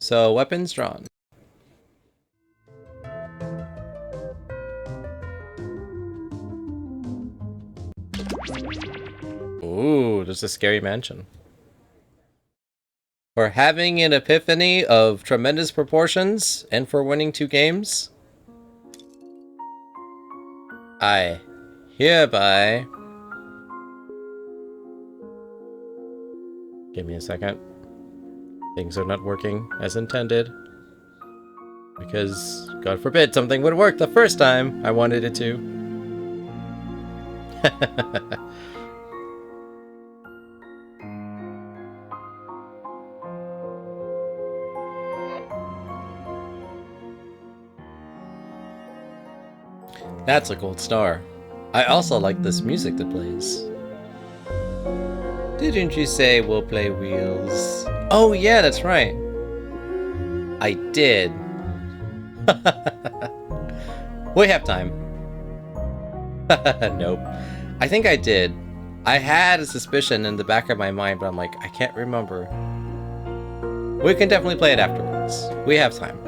So, weapons drawn. Ooh, there's a scary mansion. For having an epiphany of tremendous proportions and for winning 2 games, I hereby... Give me a second. Things are not working as intended. Because, God forbid, something would work the first time I wanted it to. That's a gold star. I also like this music that plays. Didn't you say we'll play Wheels? Oh yeah, that's right. I did. We have time. Nope. I think I did. I had a suspicion in the back of my mind, but I'm like, I can't remember. We can definitely play it afterwards. We have time.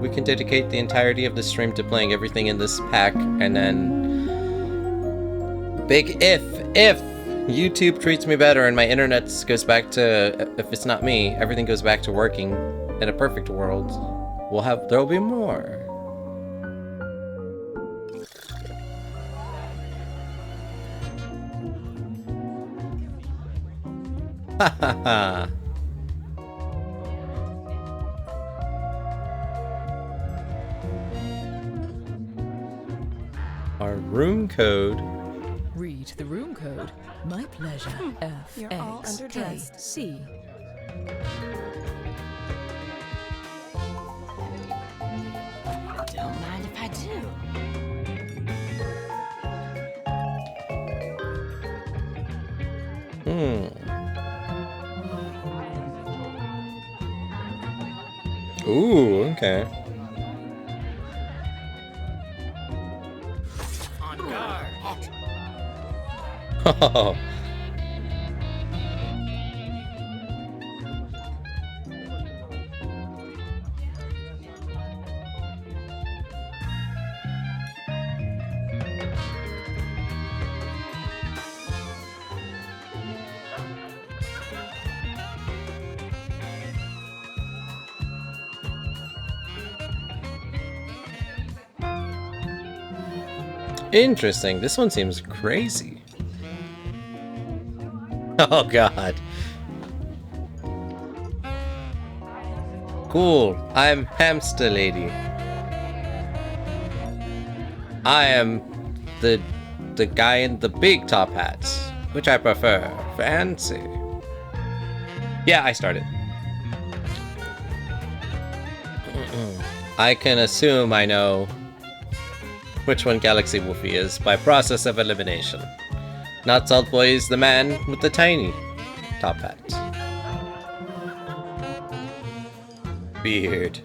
We can dedicate the entirety of the stream to playing everything in this pack, and then... Big if YouTube treats me better and my internet goes back to... If it's not me, everything goes back to working in a perfect world, there'll be more. Ha ha ha. Our room code. Read the room code. My pleasure. F You're all X K underdressed. C. Don't mind if I do. Ooh, okay. On guard. Oh. Interesting. This one seems crazy. Oh god. Cool. I'm Hamster Lady. I am the guy in the big top hats, which I prefer. Fancy. Yeah, I started. I can assume I know which one Galaxy Wolfie is by process of elimination. Not Salt Boy is the man with the tiny top hat. Beard.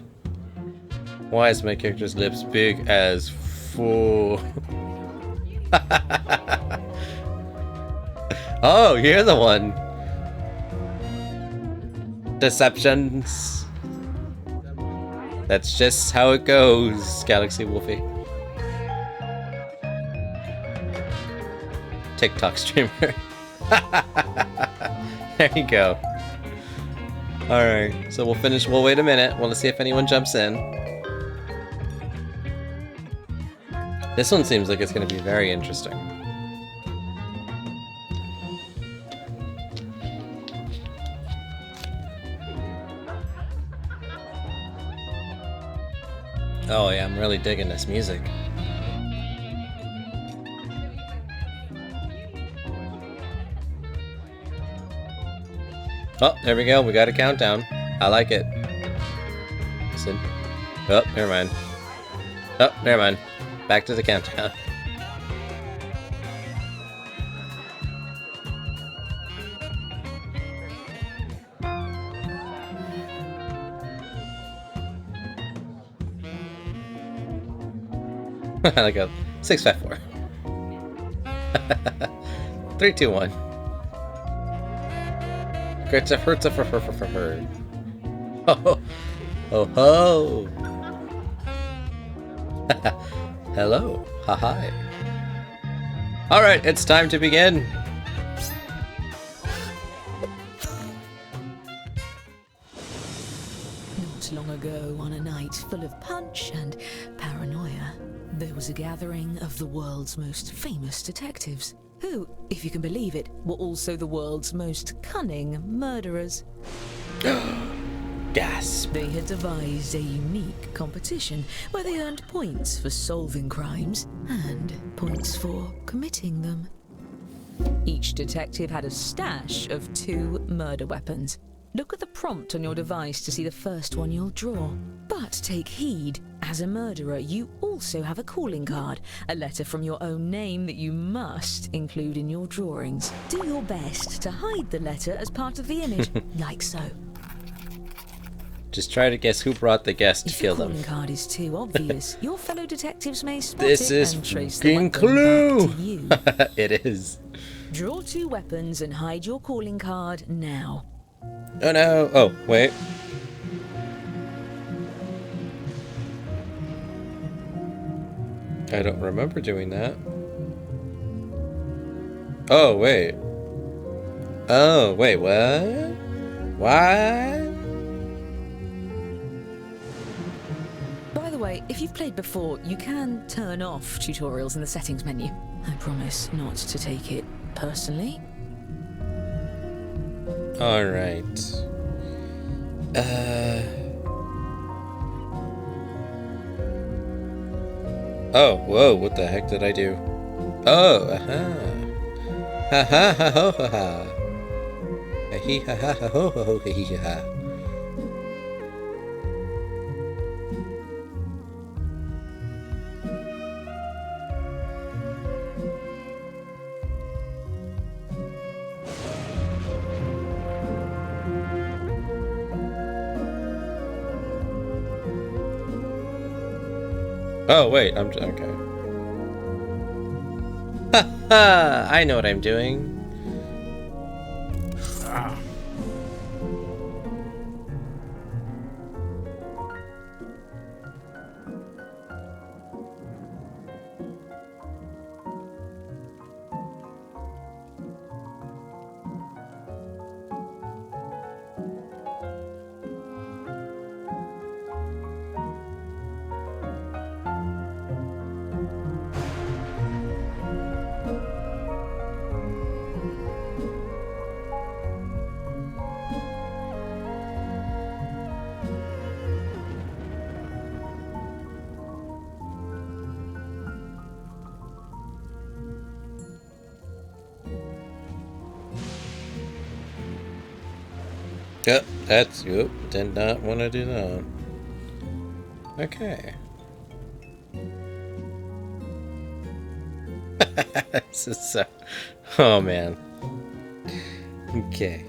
Why is my character's lips big as full? Oh, you're the one. Deceptions. That's just how it goes, Galaxy Wolfie. TikTok streamer. There you go. Alright, so we'll wait a minute. We'll see if anyone jumps in. This one seems like it's going to be very interesting. Oh yeah, I'm really digging this music. Oh, there we go. We got a countdown. I like it. Listen. Oh, never mind. Oh, never mind. Back to the countdown. Like a 6, 5, 4. 3, 2, 1. Christopher. Oh, oh, ho. Hello. Ha hi. Alright, it's time to begin. Not long ago, on a night full of punch and paranoia, there was a gathering of the world's most famous detectives, who, if you can believe it, were also the world's most cunning murderers. Gasp. They had devised a unique competition where they earned points for solving crimes and points for committing them. Each detective had a stash of 2 murder weapons. Look at the prompt on your device to see the first one you'll draw. But take heed, as a murderer, you also have a calling card, a letter from your own name that you must include in your drawings. Do your best to hide the letter as part of the image, like so. Just try to guess who brought the guest to If kill your them. calling card is too obvious, your fellow detectives may spot This it is and trace the fucking weapon Clue! back to you. It is. Draw 2 weapons and hide your calling card now. Oh no. Oh, wait. I don't remember doing that. Oh, wait. Oh, wait, what? What? By the way, if you've played before, you can turn off tutorials in the settings menu. I promise not to take it personally. Alright. Oh, whoa, what the heck did I do? Oh, aha. Ha ha ha ho ha ha. Ha hee ha ha ha ho ho ho ha hee ha. Oh, wait, I'm okay. Ha ha! I know what I'm doing. Yep, that's yep. Did not want to do that. Okay. This is so. Oh man. Okay.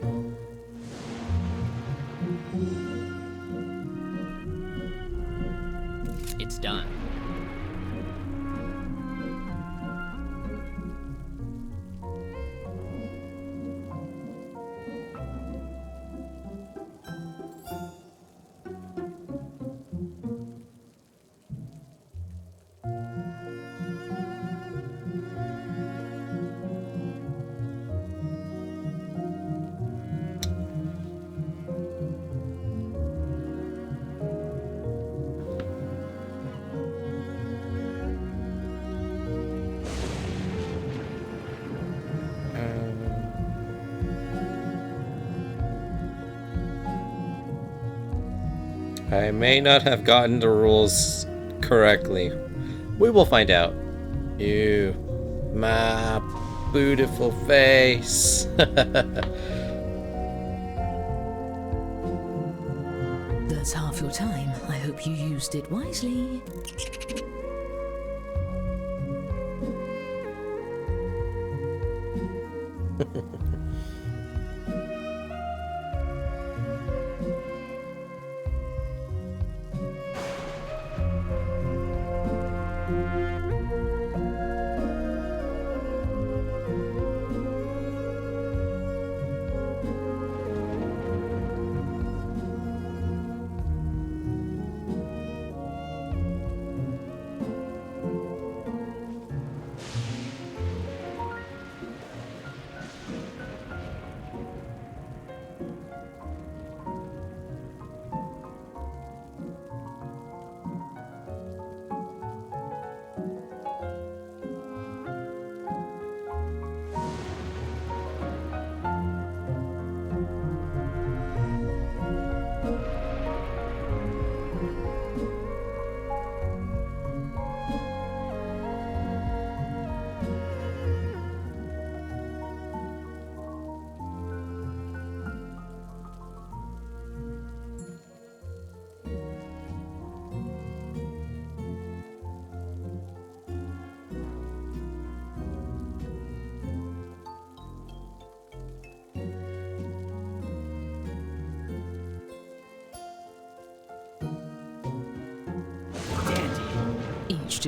It's done. I may not have gotten the rules correctly. We will find out. You, my beautiful face. That's half your time. I hope you used it wisely.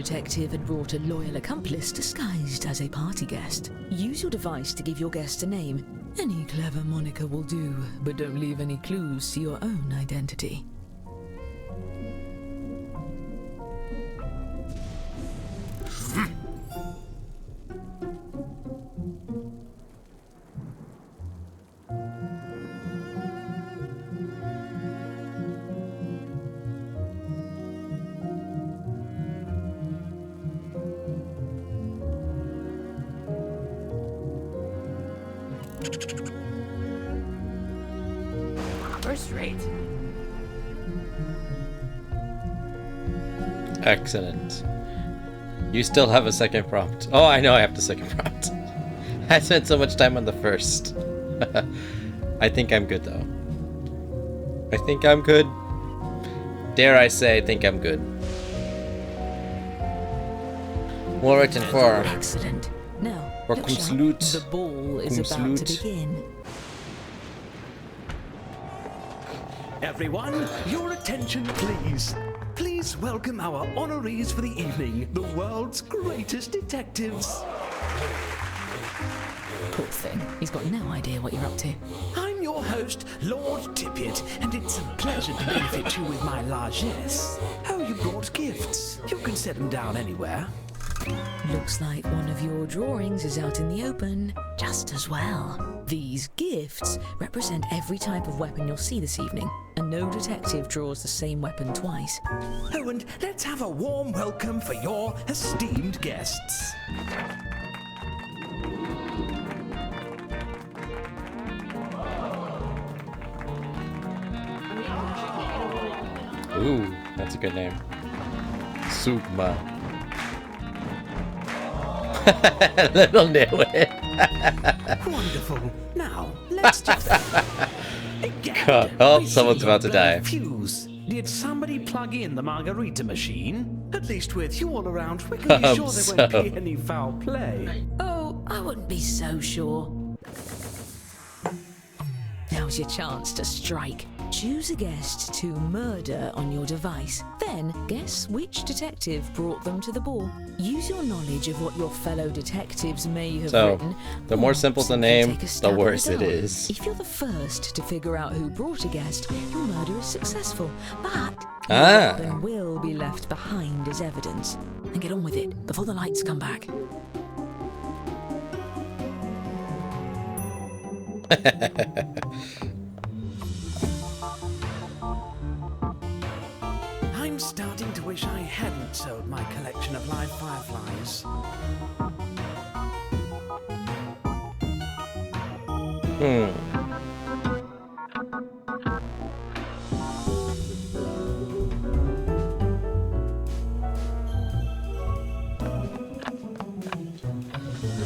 detective had brought a loyal accomplice disguised as a party guest. Use your device to give your guest a name. Any clever moniker will do, but don't leave any clues to your own identity. First rate. Excellent. You still have a second prompt. Oh, I know I have the second prompt. I spent so much time on the first. I think I'm good, though. I think I'm good. Dare I say, I think I'm good. Well written for. Excellent. Now, For look sharp. Culturalist. The ball is about to Culturalist. begin. Everyone, your attention please. Please welcome our honorees for the evening, the world's greatest detectives. Poor thing. He's got no idea what you're up to. I'm your host, Lord Tippett, and it's a pleasure to benefit you with my largesse. Oh, you brought gifts. You can set them down anywhere. Looks like one of your drawings is out in the open, just as well. These gifts represent every type of weapon you'll see this evening, and no detective draws the same weapon twice. Oh, and let's have a warm welcome for your esteemed guests. Ooh, that's a good name. Sugma. Little knew it. Wonderful. Now, let's just... God, oh, I see someone's about to you're die. Fuse. Did somebody plug in the margarita machine? At least with you all around, we can be sure there won't be any foul play. Oh, I wouldn't be so sure. Now's your chance to strike. Choose a guest to murder on your device. Then guess which detective brought them to the ball. Use your knowledge of what your fellow detectives may have So, written. the more or simple the simply name, take a the stab at worse it dark. is. If you're the first to figure out who brought a guest, your murder is successful. But Ah. the weapon will be left behind as evidence. And get on with it before the lights come back. I'm starting to wish I hadn't sold my collection of live fireflies.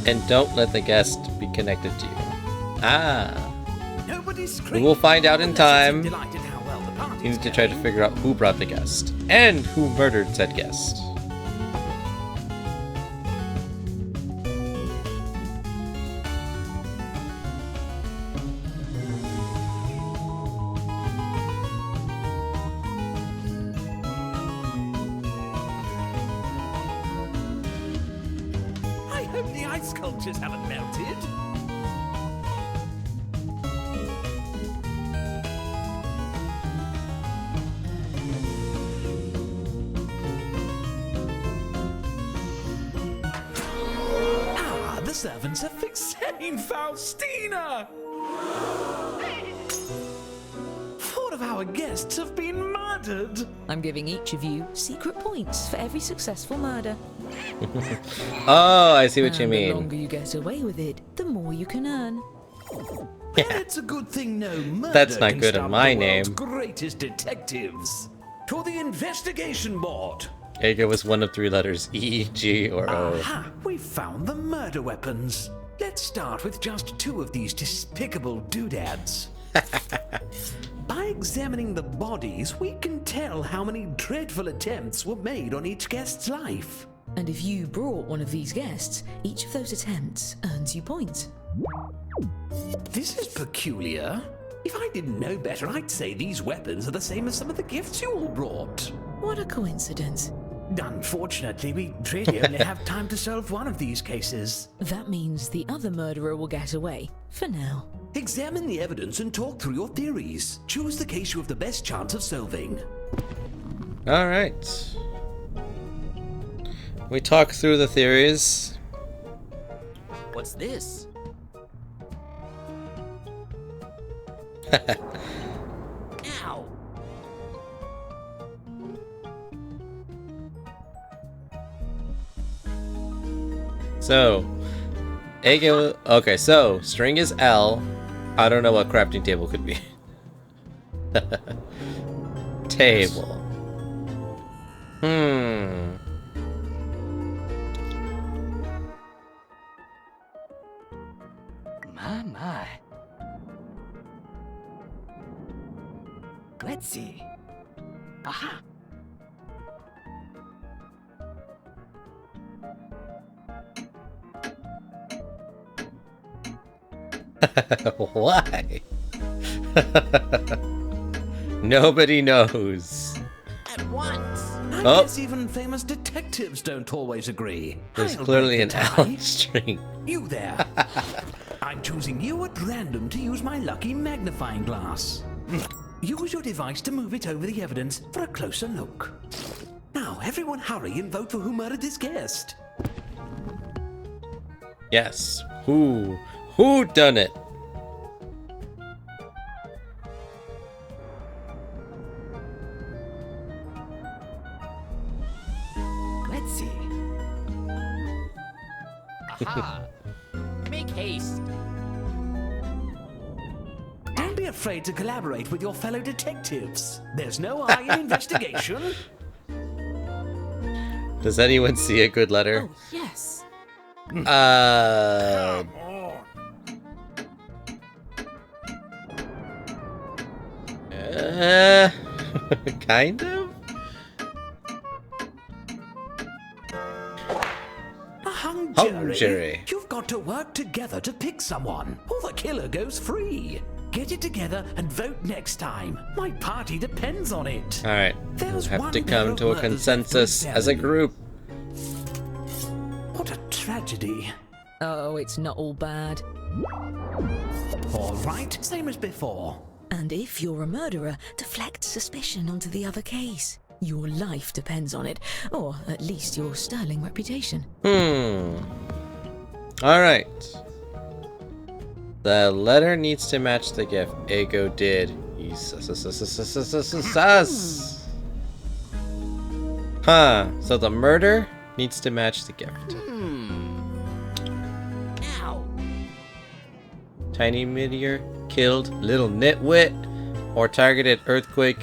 And don't let the guest be connected to you. Ah. Nobody's We will find out in unless it's a time. delight in how well the party's You need to going. try to figure out who brought the guest. And who murdered said guest. I hope the ice sculptures haven't melted. Ah, the servants are fixing Faustina! 4 of our guests have been murdered! I'm giving each of you secret points for every successful murder. Oh, I see what you And the longer mean. you get away with it, the more you can earn. It's a good thing no murder That's not can good in stop my the world's name. greatest detectives. To the investigation board. Eggo was one of 3 letters, E, G, or O. Aha, we found the murder weapons. Let's start with just 2 of these despicable doodads. By examining the bodies, we can tell how many dreadful attempts were made on each guest's life. And if you brought one of these guests, each of those attempts earns you points. This is peculiar. If I didn't know better, I'd say these weapons are the same as some of the gifts you all brought. What a coincidence. Unfortunately, we really only have time to solve one of these cases. That means the other murderer will get away, for now. Examine the evidence and talk through your theories. Choose the case you have the best chance of solving. Alright. We talk through the theories. What's this? Ow! So, Eggo. Okay, so string is L. I don't know what crafting table could be. Table. My. Let's see. Aha! Why? Nobody knows. At once! I Oh. guess even famous detectives don't always agree. There's I'll clearly break an the tie. L string. You there. I'm choosing you at random to use my lucky magnifying glass. Use your device to move it over the evidence for a closer look. Now, everyone hurry and vote for who murdered this guest. Yes. Who done it? Let's see. Aha! Make haste! Don't be afraid to collaborate with your fellow detectives. There's no I in investigation. Does anyone see a good letter? Oh, yes. Kind of? A hung Hung jury. jury. You've got to work together to pick someone, or the killer goes free. Get it together and vote next time. My party depends on it. Alright. We'll There's have one to pair come of to a murders left to consensus as a examine. group. What a tragedy. Oh, it's not all bad. All right, same as before. And if you're a murderer, deflect suspicion onto the other case. Your life depends on it, or at least your sterling reputation. Alright. The letter needs to match the gift. Eggo did. Sus. Huh. So the murder needs to match the gift. Ow! Tiny meteor killed little nitwit, or targeted earthquake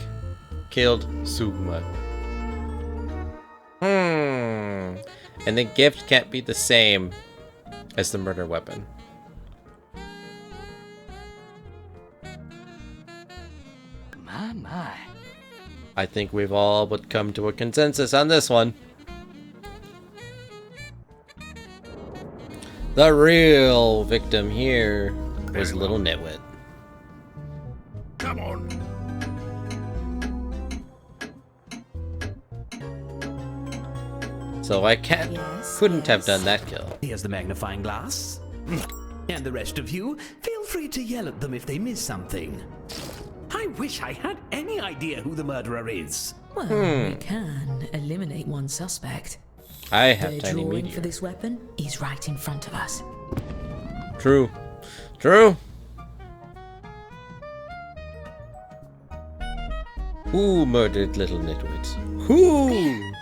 killed Sugma. And the gift can't be the same as the murder weapon. My. I think we've all but come to a consensus on this one. The real victim here was little nitwit. Come on. So I couldn't have done that kill. Here's the magnifying glass. And the rest of you, feel free to yell at them if they miss something. I wish I had any idea who the murderer is. Well, we can eliminate one suspect. I have The tiny drawing meteor. for this weapon is right in front of us. True. True. Who murdered little nitwit? Who?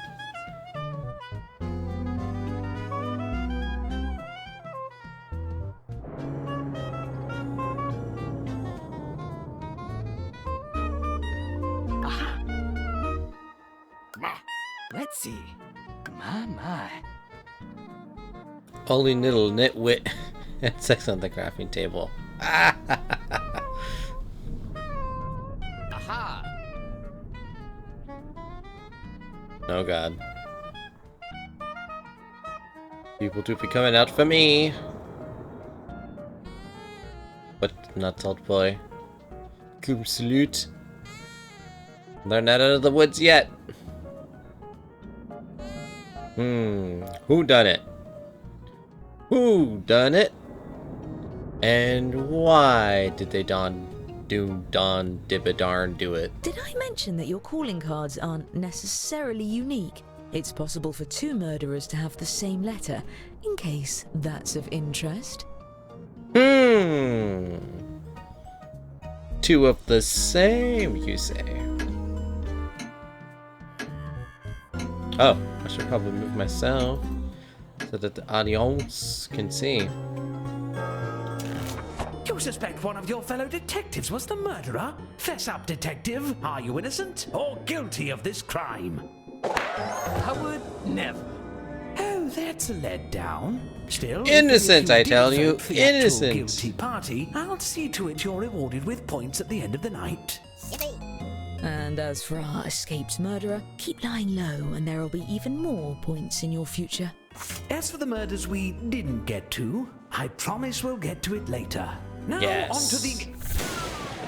Aha! Let's see. My. Only little nitwit had sex on the crafting table. Aha! Oh god. People do be coming out for me. But not old boy. Cum salute. They're not out of the woods yet. Who done it? Who done it? And why did they dibba-darn do it? Did I mention that your calling cards aren't necessarily unique? It's possible for two murderers to have the same letter, in case that's of interest. Two of the same, you say? Oh, I should probably move myself so that the audience can see. You suspect one of your fellow detectives was the murderer? Fess up, detective. Are you innocent or guilty of this crime? I would never. Oh, that's a letdown. Still, Innocent, I tell you, vote for the actual innocent. guilty party, I'll see to it you're rewarded with points at the end of the night. And as for our escaped murderer, keep lying low and there'll be even more points in your future. As for the murders we didn't get to, I promise we'll get to it later. Now Yes. on to the...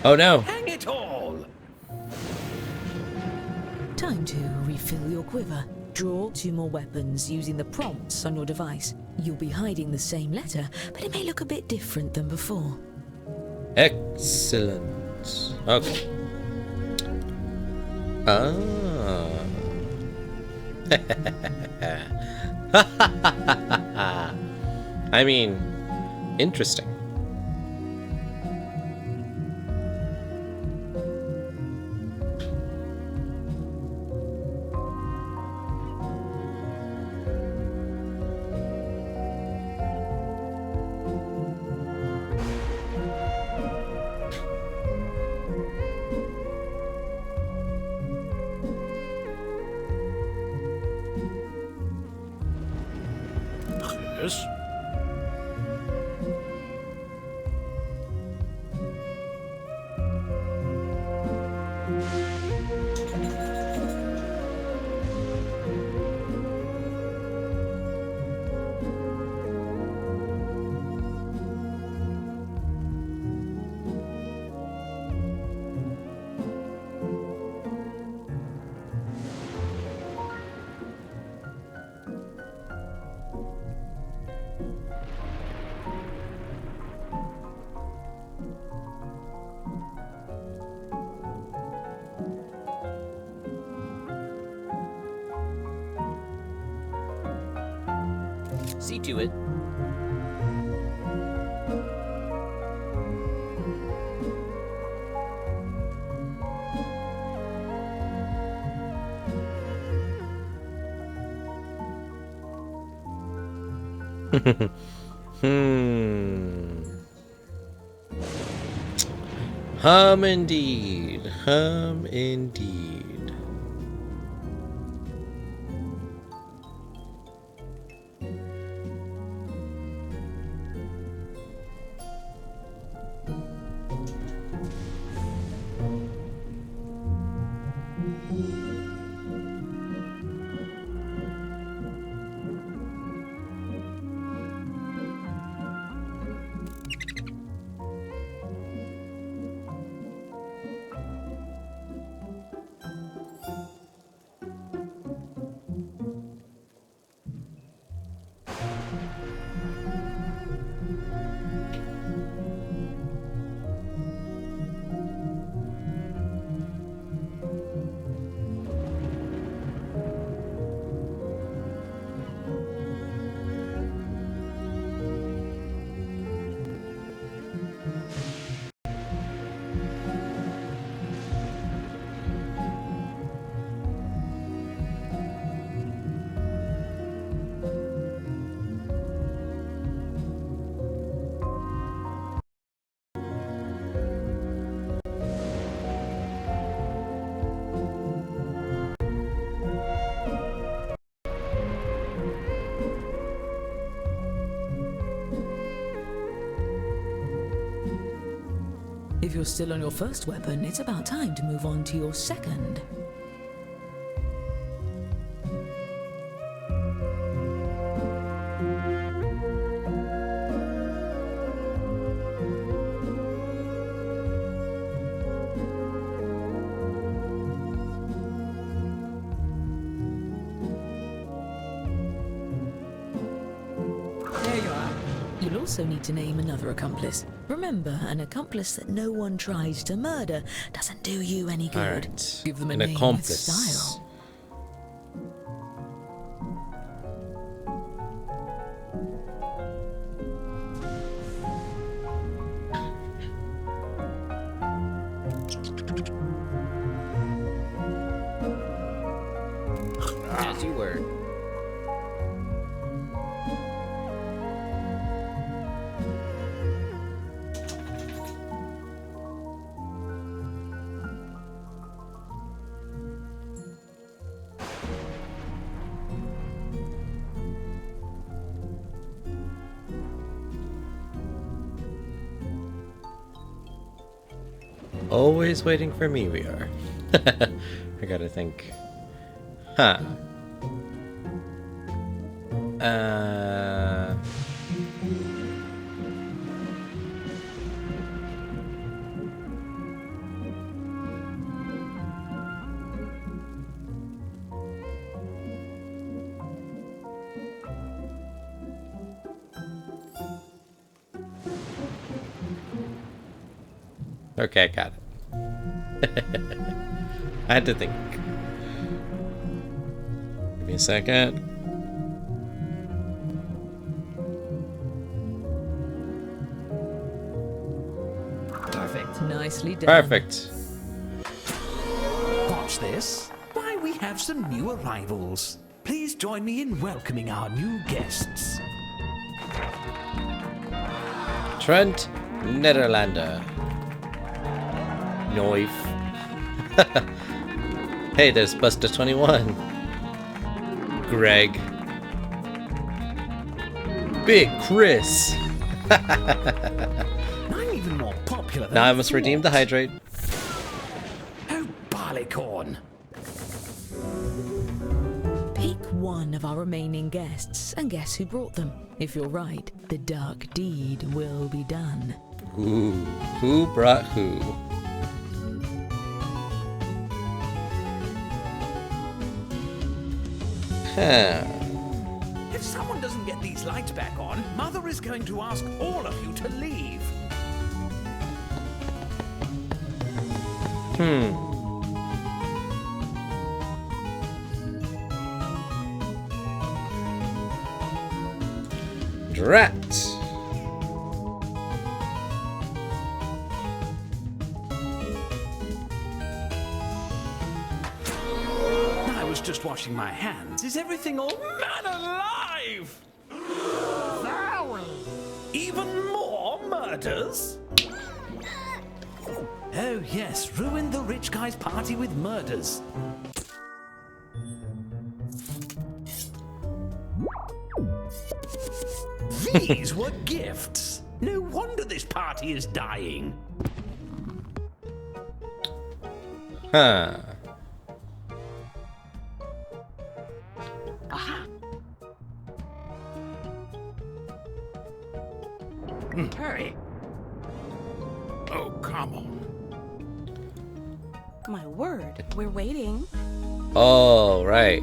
Oh no. Hang it all! Time to refill your quiver. Draw 2 more weapons using the prompts on your device. You'll be hiding the same letter, but it may look a bit different than before. Excellent. Okay. I mean, interesting. Yes? See to it. Hum indeed. Hum indeed. If you're still on your first weapon, it's about time to move on to your second. also need to name another accomplice. Remember, an accomplice that no one tries to murder doesn't do you any good. Alright. Give them a An name accomplice. with style. As you were. Always waiting for me, we are. I gotta think. Huh. Okay, got it. I had to think. Give me a second. Perfect. Nicely done. Perfect. Watch this. Why, we have some new arrivals. Please join me in welcoming our new guests. Trent Nederlander. Noif. Hey, there's Buster 21. Greg. Big Chris. I'm even more popular than Now I must redeem the hydrate. Oh, barleycorn. Pick one of our remaining guests and guess who brought them. If you're right, the dark deed will be done. Ooh, who brought who? Huh. If someone doesn't get these lights back on, Mother is going to ask all of you to leave. Drat. I was just washing my hands. Is everything all man alive? Even more murders? Oh yes, ruin the rich guy's party with murders. These were gifts. No wonder this party is dying. Huh. Hurry. Oh, come on. My word, we're waiting. Oh, right.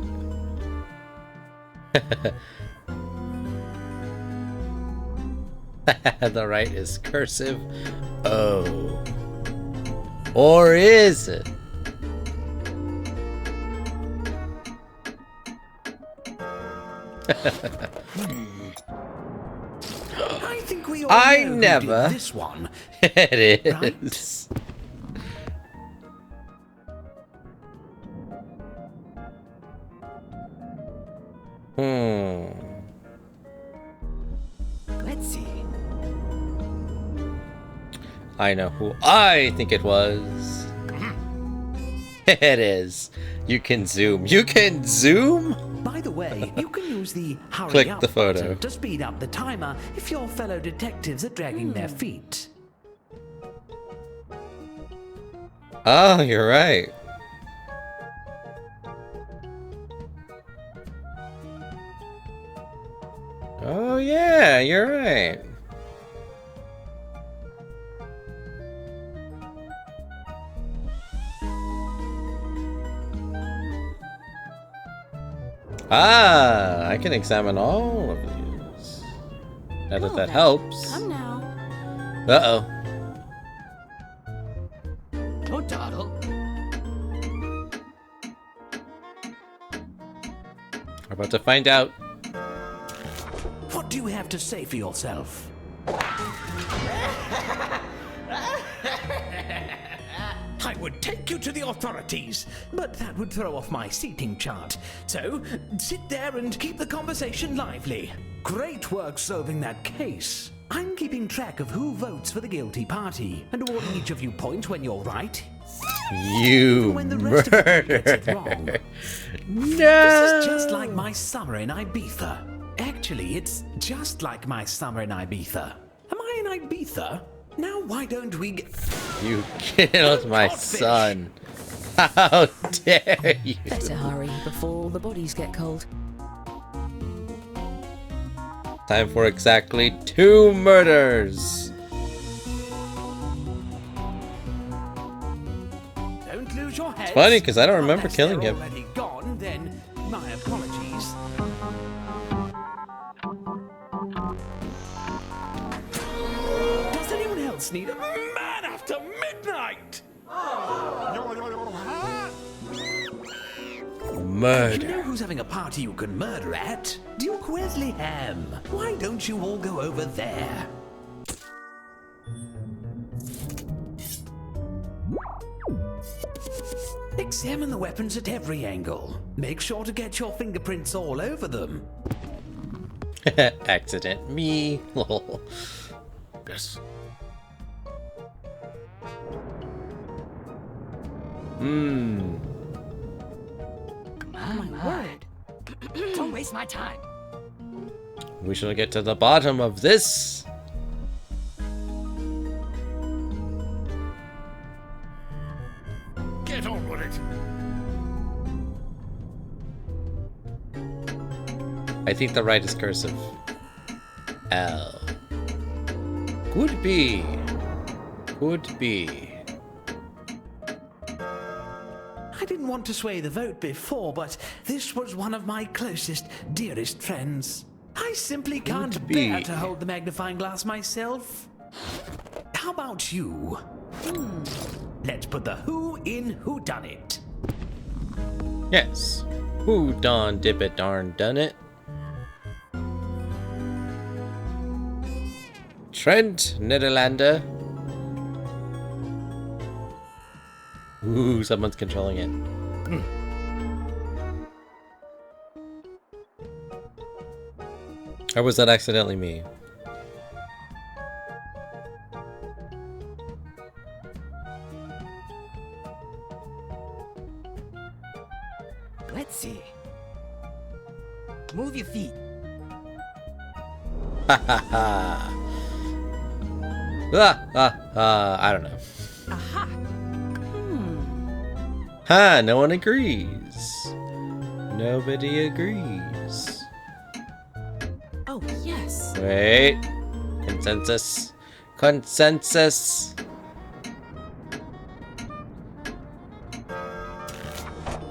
The right is cursive. Oh. Or is it? I think we all I know who never- did this one. It Right? is. Hmm. Let's see. I know who I think it was. It is. You can zoom. You can zoom? By the way, you can use the hurry Click up the photo. button to speed up the timer if your fellow detectives are dragging their feet. Oh, you're right. Oh, yeah, you're right. Ah, I can examine all of these. Not that Well that then, helps. Come now. Uh-oh. Don't dawdle. We're about to find out. What do you have to say for yourself? I would take you to the authorities, but that would throw off my seating chart. So, sit there and keep the conversation lively. Great work solving that case. I'm keeping track of who votes for the guilty party, and awarding each of you points when you're right. You When the rest of you gets it murder. wrong. No! This is just like my summer in Ibiza. Actually, it's just like my summer in Ibiza. Am I in Ibiza? Now why don't we get... You killed my son. How dare you? Better hurry before all the bodies get cold. Time for exactly 2 murders. Don't lose your heads. It's funny because I don't remember Unless killing they're him. already gone, then my apologies. Does anyone else need a man after midnight? You Murder. know who's having a party you can murder at? Duke Wesleyham. Why don't you all go over there? Examine the weapons at every angle. Make sure to get your fingerprints all over them. Accident. Me. Lol. Yes. Hmm. My word. Don't waste my time. We shall get to the bottom of this. Get on with it. I think the right is cursive. L. Could be. Could be. I didn't want to sway the vote before, but this was one of my closest, dearest friends. I simply can't Would be. bear to hold the magnifying glass myself. How about you? Let's put the who in whodunit. Yes. Who done dip it darn done it? Trent Nederlander. Ooh, someone's controlling it. Or was that accidentally me? Let's see. Move your feet. Ha ha ha. I don't know. Aha! Ha, no one agrees. Nobody agrees. Oh, yes. Wait. Consensus. Consensus.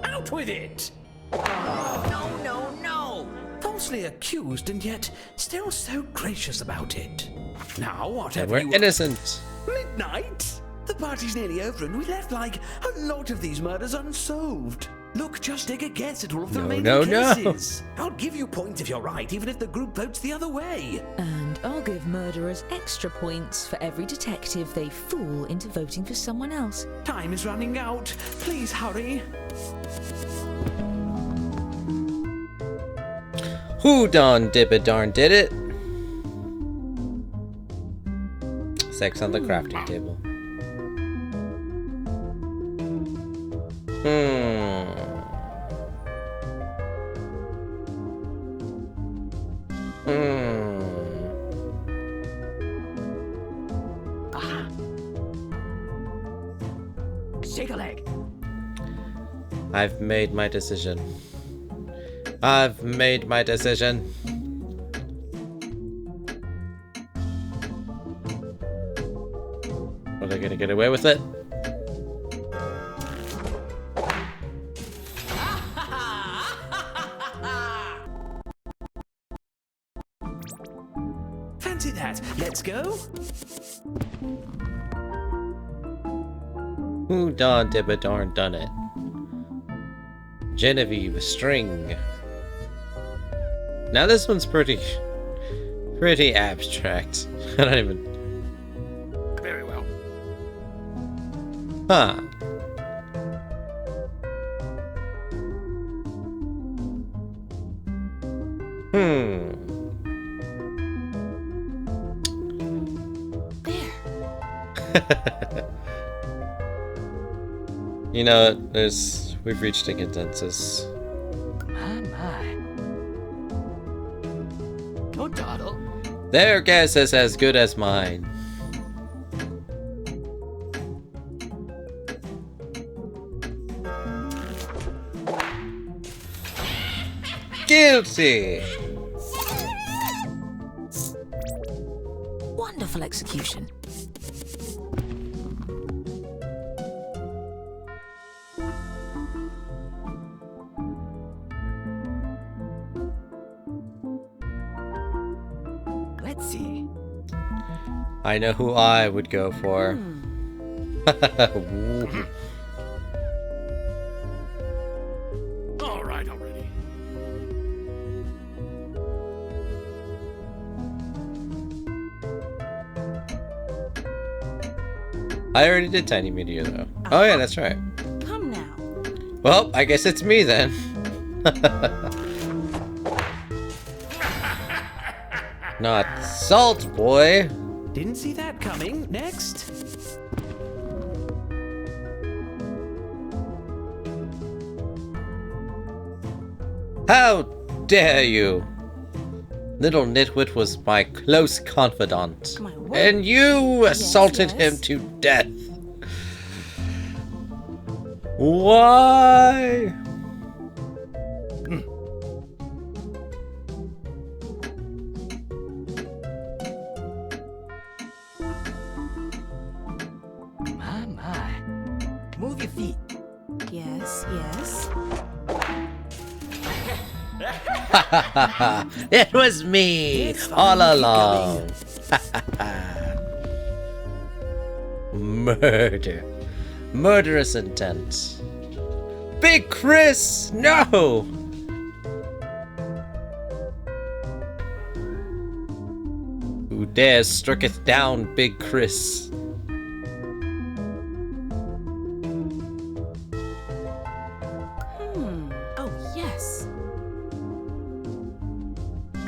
Out with it! No, no, no! Falsely accused and yet still so gracious about it. Now, And whatever we're you... innocent. Midnight? The party's nearly over and we left like a lot of these murders unsolved. Look, just take a guess at all of the remaining no. cases. I'll give you points if you're right, even if the group votes the other way. And I'll give murderers extra points for every detective they fool into voting for someone else. Time is running out. Please hurry. Who done dip it darn did it? Sex on the crafting table. Aha! Shake a leg. I've made my decision. I've made my decision. Are they gonna get away with it? that. Let's go. Who done did but darn done it? Genevieve string. Now this one's pretty abstract. I don't even. Very well. Huh. You know, we've reached a consensus. My. Go dawdle. Their guess is as good as mine. Guilty! Wonderful execution. Let's see. I know who I would go for. Ooh. All right already. I already did Tiny Meteor though. Oh yeah, that's right. Come now. Well, I guess it's me then. Not salt, boy. Didn't see that coming. Next. How dare you? Little Nitwit was my close confidant. My word. And you assaulted yes. him to death. Why? My. Move your feet. Yes. It was me all along. Murder. Murderous intent. Big Chris! No! Who dares stricketh down Big Chris? Oh, yes.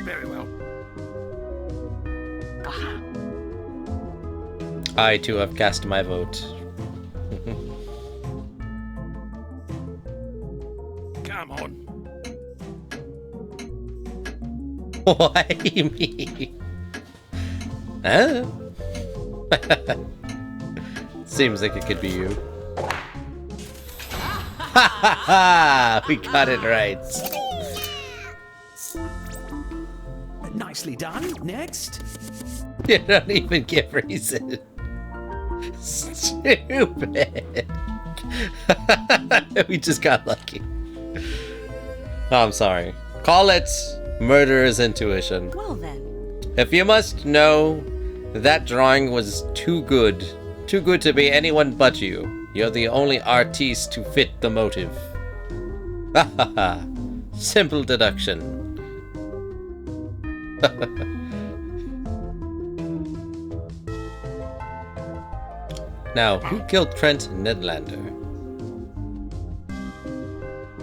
Very well. Aha. I too have cast my vote. Come on. Why me? Huh? Seems like it could be you. Ha ha ha! We got it right. Nicely done. Next. You don't even give reason. Stupid. We just got lucky. Oh, I'm sorry. Call it murderer's intuition. Well then. If you must know, that drawing was too good. Too good to be anyone but you. You're the only artiste to fit the motive. Ha ha ha. Simple deduction. Now, who killed Trent Nedlander?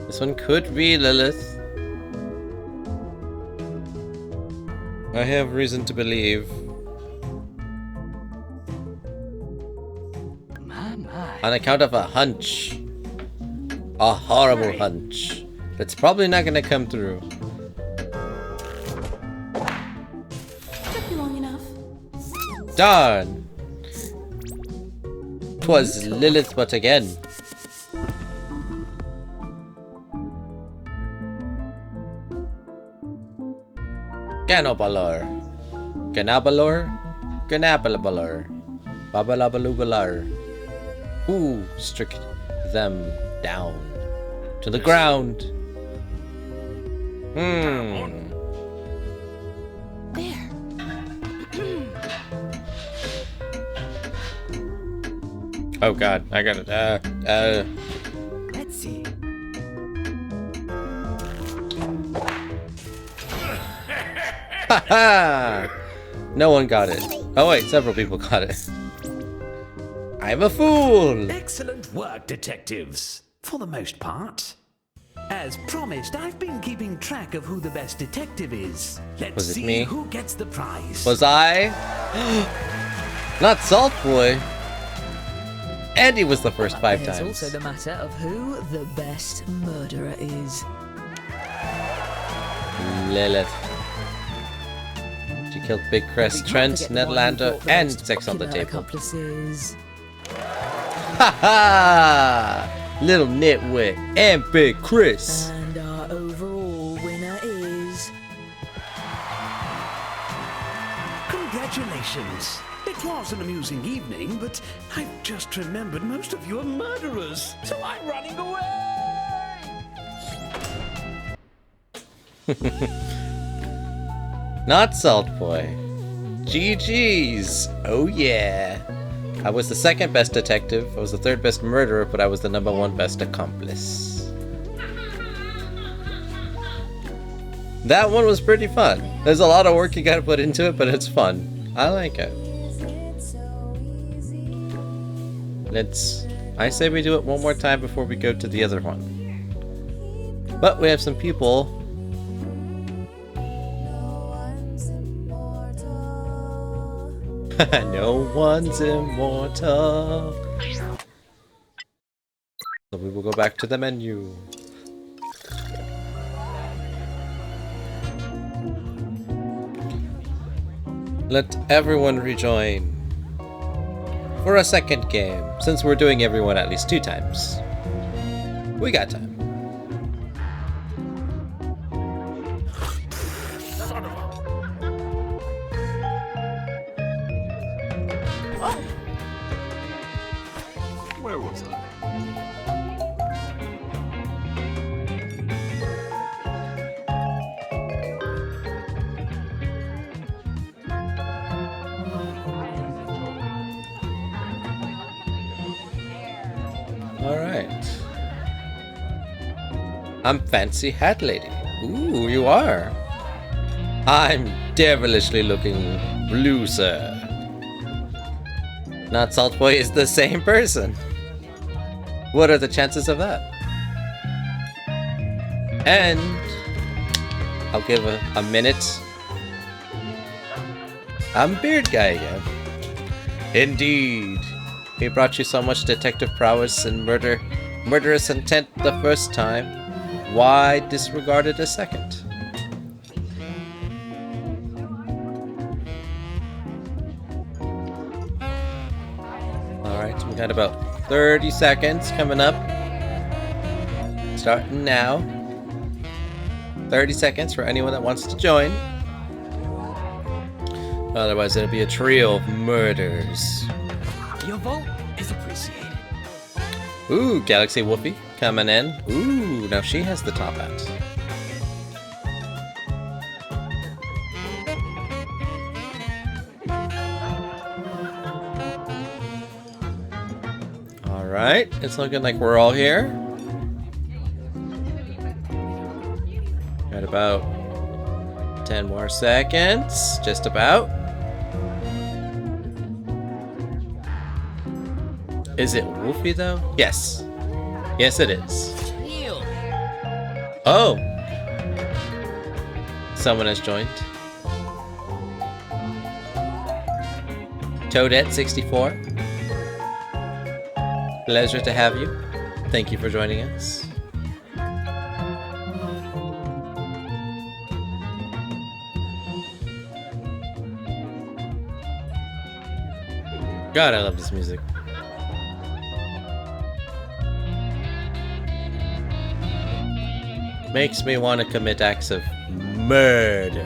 This one could be Lilith. I have reason to believe. My. On account of a hunch. A horrible hunch. That's probably not gonna come through. Took you long enough. Darn! 'Twas Lilith but again. Ganabalor. Ganabalor? Ganabalor. Babalabalubalar. Who struck them down to the ground? There. Oh god, I got it. Let's see. Haha! No one got it. Oh wait, several people got it. I'm a fool! Excellent work, detectives. For the most part. As promised, I've been keeping track of who the best detective is. Let's Was it see me? who gets the prize. Was I? Not Salt Boy. Andy was the first 5 There's times. also the matter of who the best murderer is. Lilith. She killed Big Chris, We can't Trent, forget the one who Nederlander, brought the and most Sex on the popular Table. accomplices. Haha! Little nitwit and Big Chris. And our overall winner is... Congratulations. It was an amusing evening, but I've just remembered most of you are murderers, so I'm running away. Not Salt Boy. GG's. Oh yeah. I was the second best detective, I was the third best murderer, but I was the number 1 best accomplice. That one was pretty fun. There's a lot of work you gotta put into it, but it's fun. I like it. I say we do it one more time before we go to the other one. But we have some people. No one's immortal. So we will go back to the menu. Let everyone rejoin for a second game, since we're doing everyone at least 2 times. We got time. Son of a... Where was I? Alright. I'm Fancy Hat Lady. Ooh, you are. I'm devilishly looking blue, sir. Not Salt Boy is the same person. What are the chances of that? And I'll give a minute. I'm Beard Guy again. Indeed. He brought you so much detective prowess and murderous intent the first time. Why disregard it a second? Alright, we got about 30 seconds coming up. Starting now. 30 seconds for anyone that wants to join. Otherwise, it'll be a trio of murders. Your vote is appreciated. Ooh, Galaxy Wolfie coming in. Ooh, now she has the top hat. Alright, it's looking like we're all here. Got about 10 more seconds. Just about. Is it Wolfie though? Yes. Yes it is. Oh! Someone has joined. Toadette64. Pleasure to have you. Thank you for joining us. God, I love this music. Makes me want to commit acts of murder.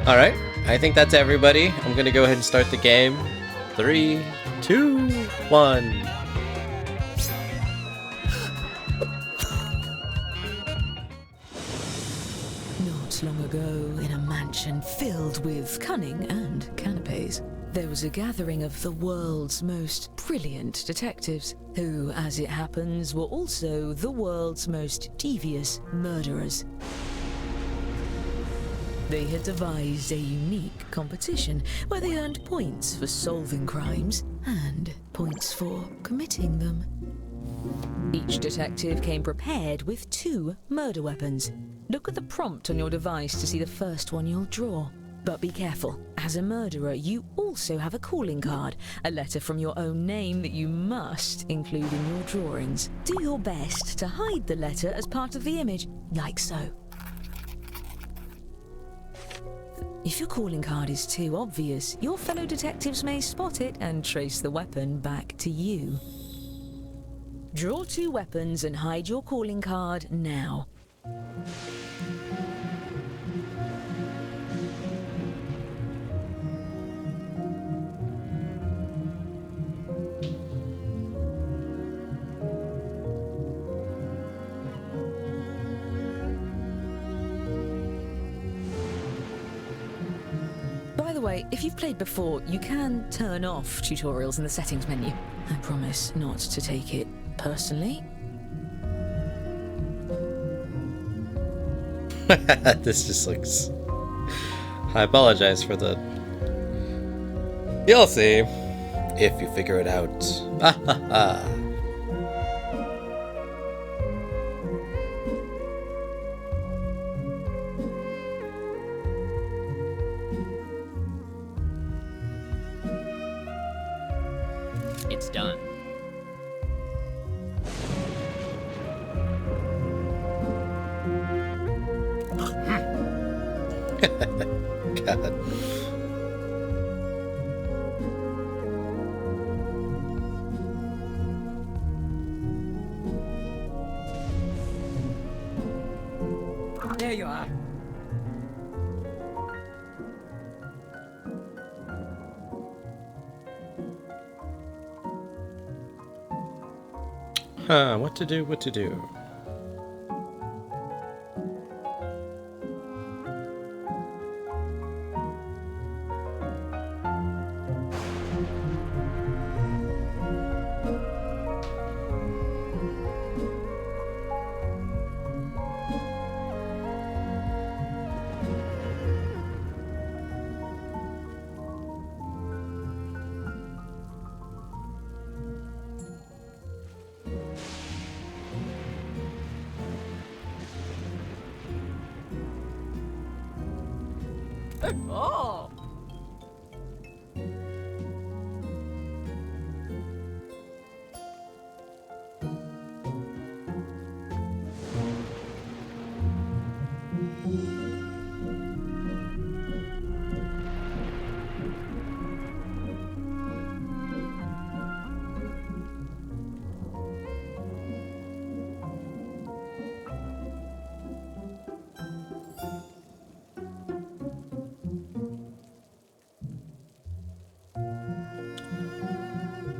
Alright, I think that's everybody. I'm gonna go ahead and start the game. 3, 2, 1. Not long ago, in a mansion mansion filled with cunning and canapes. There was a gathering of the world's most brilliant detectives, who, as it happens, were also the world's most devious murderers. They had devised a unique competition where they earned points for solving crimes and points for committing them. Each detective came prepared with 2 murder weapons. Look at the prompt on your device to see the first one you'll draw. But be careful. As a murderer, you also have a calling card, a letter from your own name that you must include in your drawings. Do your best to hide the letter as part of the image, like so. If your calling card is too obvious, your fellow detectives may spot it and trace the weapon back to you. Draw 2 weapons and hide your calling card now. By the way, if you've played before, you can turn off tutorials in the settings menu. I promise not to take it personally. This just looks... I apologize for the... You'll see. If you figure it out. Ha ha ha. It's done. God. There you are. Huh, what to do, what to do. Oh!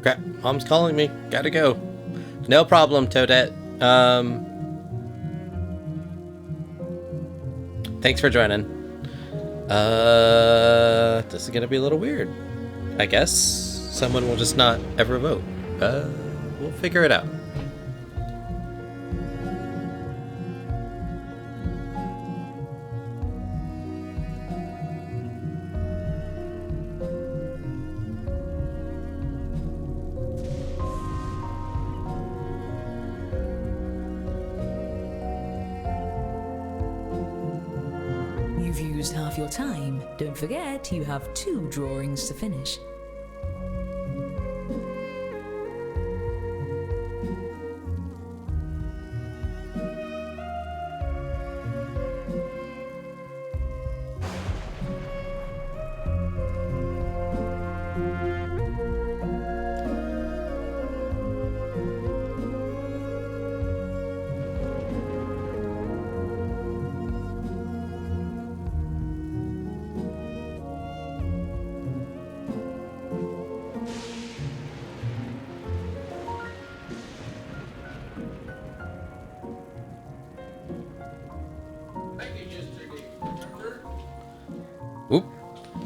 Crap, Mom's calling me. Gotta go. No problem, Toadette. Thanks for joining. This is gonna be a little weird. I guess someone will just not ever vote. We'll figure it out. You've used half your time. Don't forget, you have 2 drawings to finish.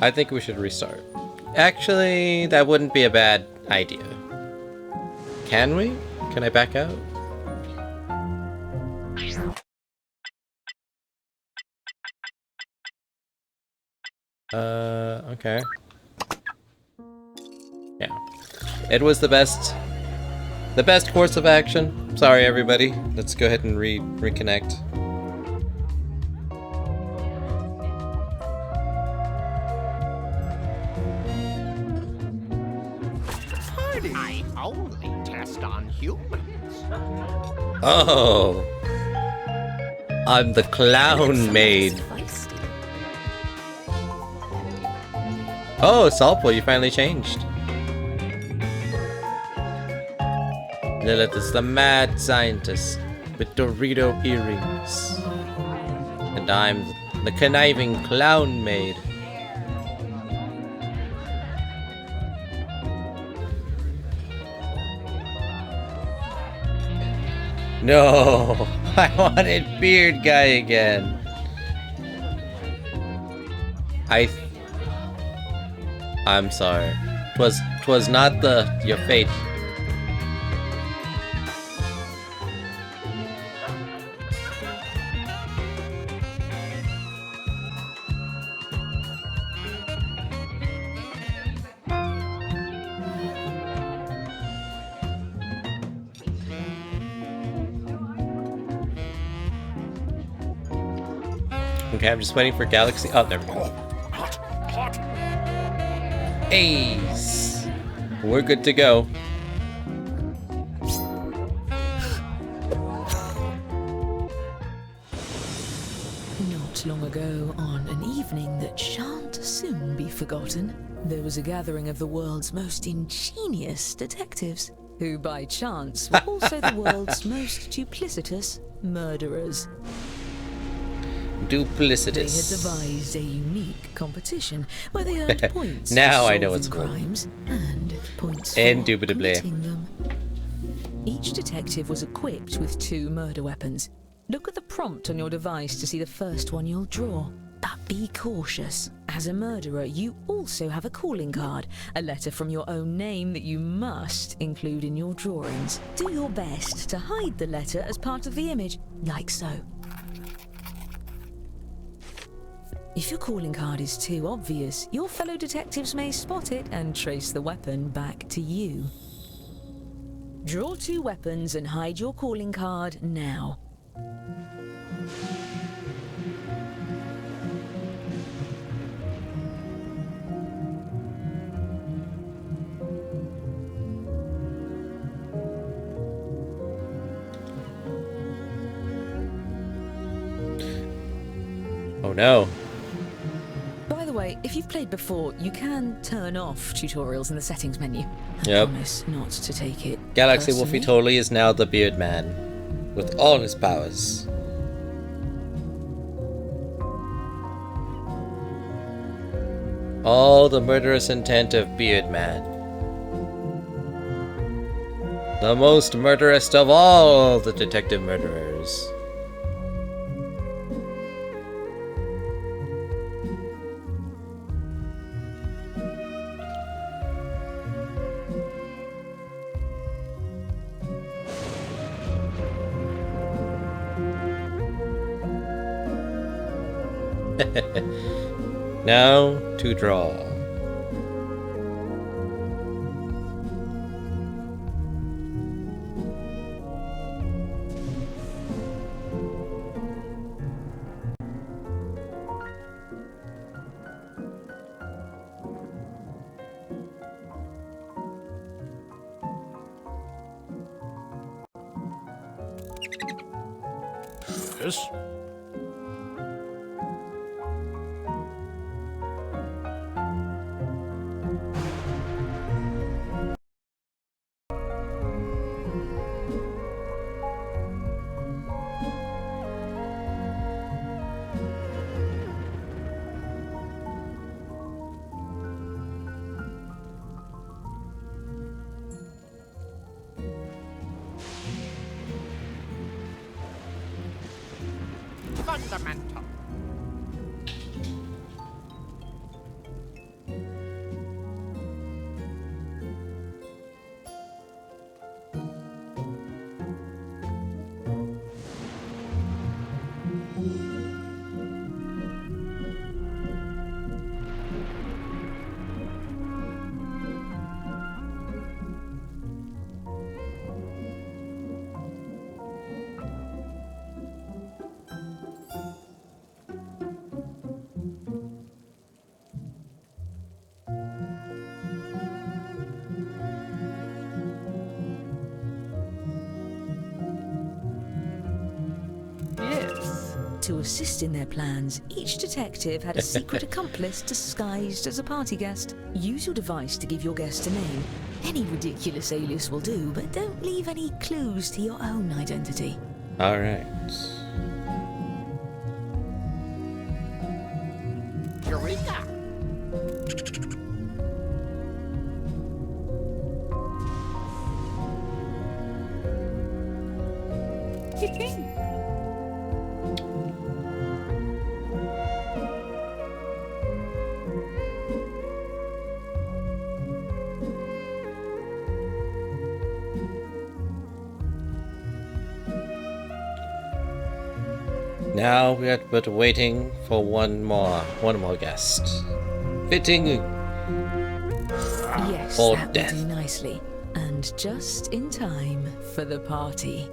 I think we should restart. Actually, that wouldn't be a bad idea. Can we? Can I back out? Okay. Yeah. It was the best course of action. Sorry, everybody. Let's go ahead and reconnect. I only test on humans. Oh. I'm the clown maid. Feisty. Oh, Salpo, you finally changed. Lilith is the mad scientist with Dorito earrings. And I'm the conniving clown maid. No, I wanted Beard Guy again. I'm sorry. Twas not your fate. Okay, I'm just waiting for Galaxy. Oh, there we go. Ace! We're good to go. Not long ago, on an evening that shan't soon be forgotten, there was a gathering of the world's most ingenious detectives, who by chance were also the world's most duplicitous murderers. They had Duplicitous. devised a unique competition where they earned points Now for I know solving what's going on. crimes and points for Indubitably. committing them. Each detective was equipped with 2 murder weapons. Look at the prompt on your device to see the first one you'll draw. But be cautious. As a murderer, you also have a calling card, a letter from your own name that you must include in your drawings. Do your best to hide the letter as part of the image, like so. If your calling card is too obvious, your fellow detectives may spot it and trace the weapon back to you. Draw 2 weapons and hide your calling card now. Oh no. By the way, if you've played before, you can turn off tutorials in the settings menu. I Yep. promise not to take it Galaxy personally. Wolfie totally is now the Beard Man. With all his powers. All the murderous intent of Beard Man. The most murderous of all the detective murderers. Now to draw. Yes? Fundamental. to assist in their plans, each detective had a secret accomplice disguised as a party guest. Use your device to give your guest a name. Any ridiculous alias will do, but don't leave any clues to your own identity. Alright. Eureka! Now we are but waiting for one more guest. Fitting. Yes, Or that death. would do nicely. And just in time for the party.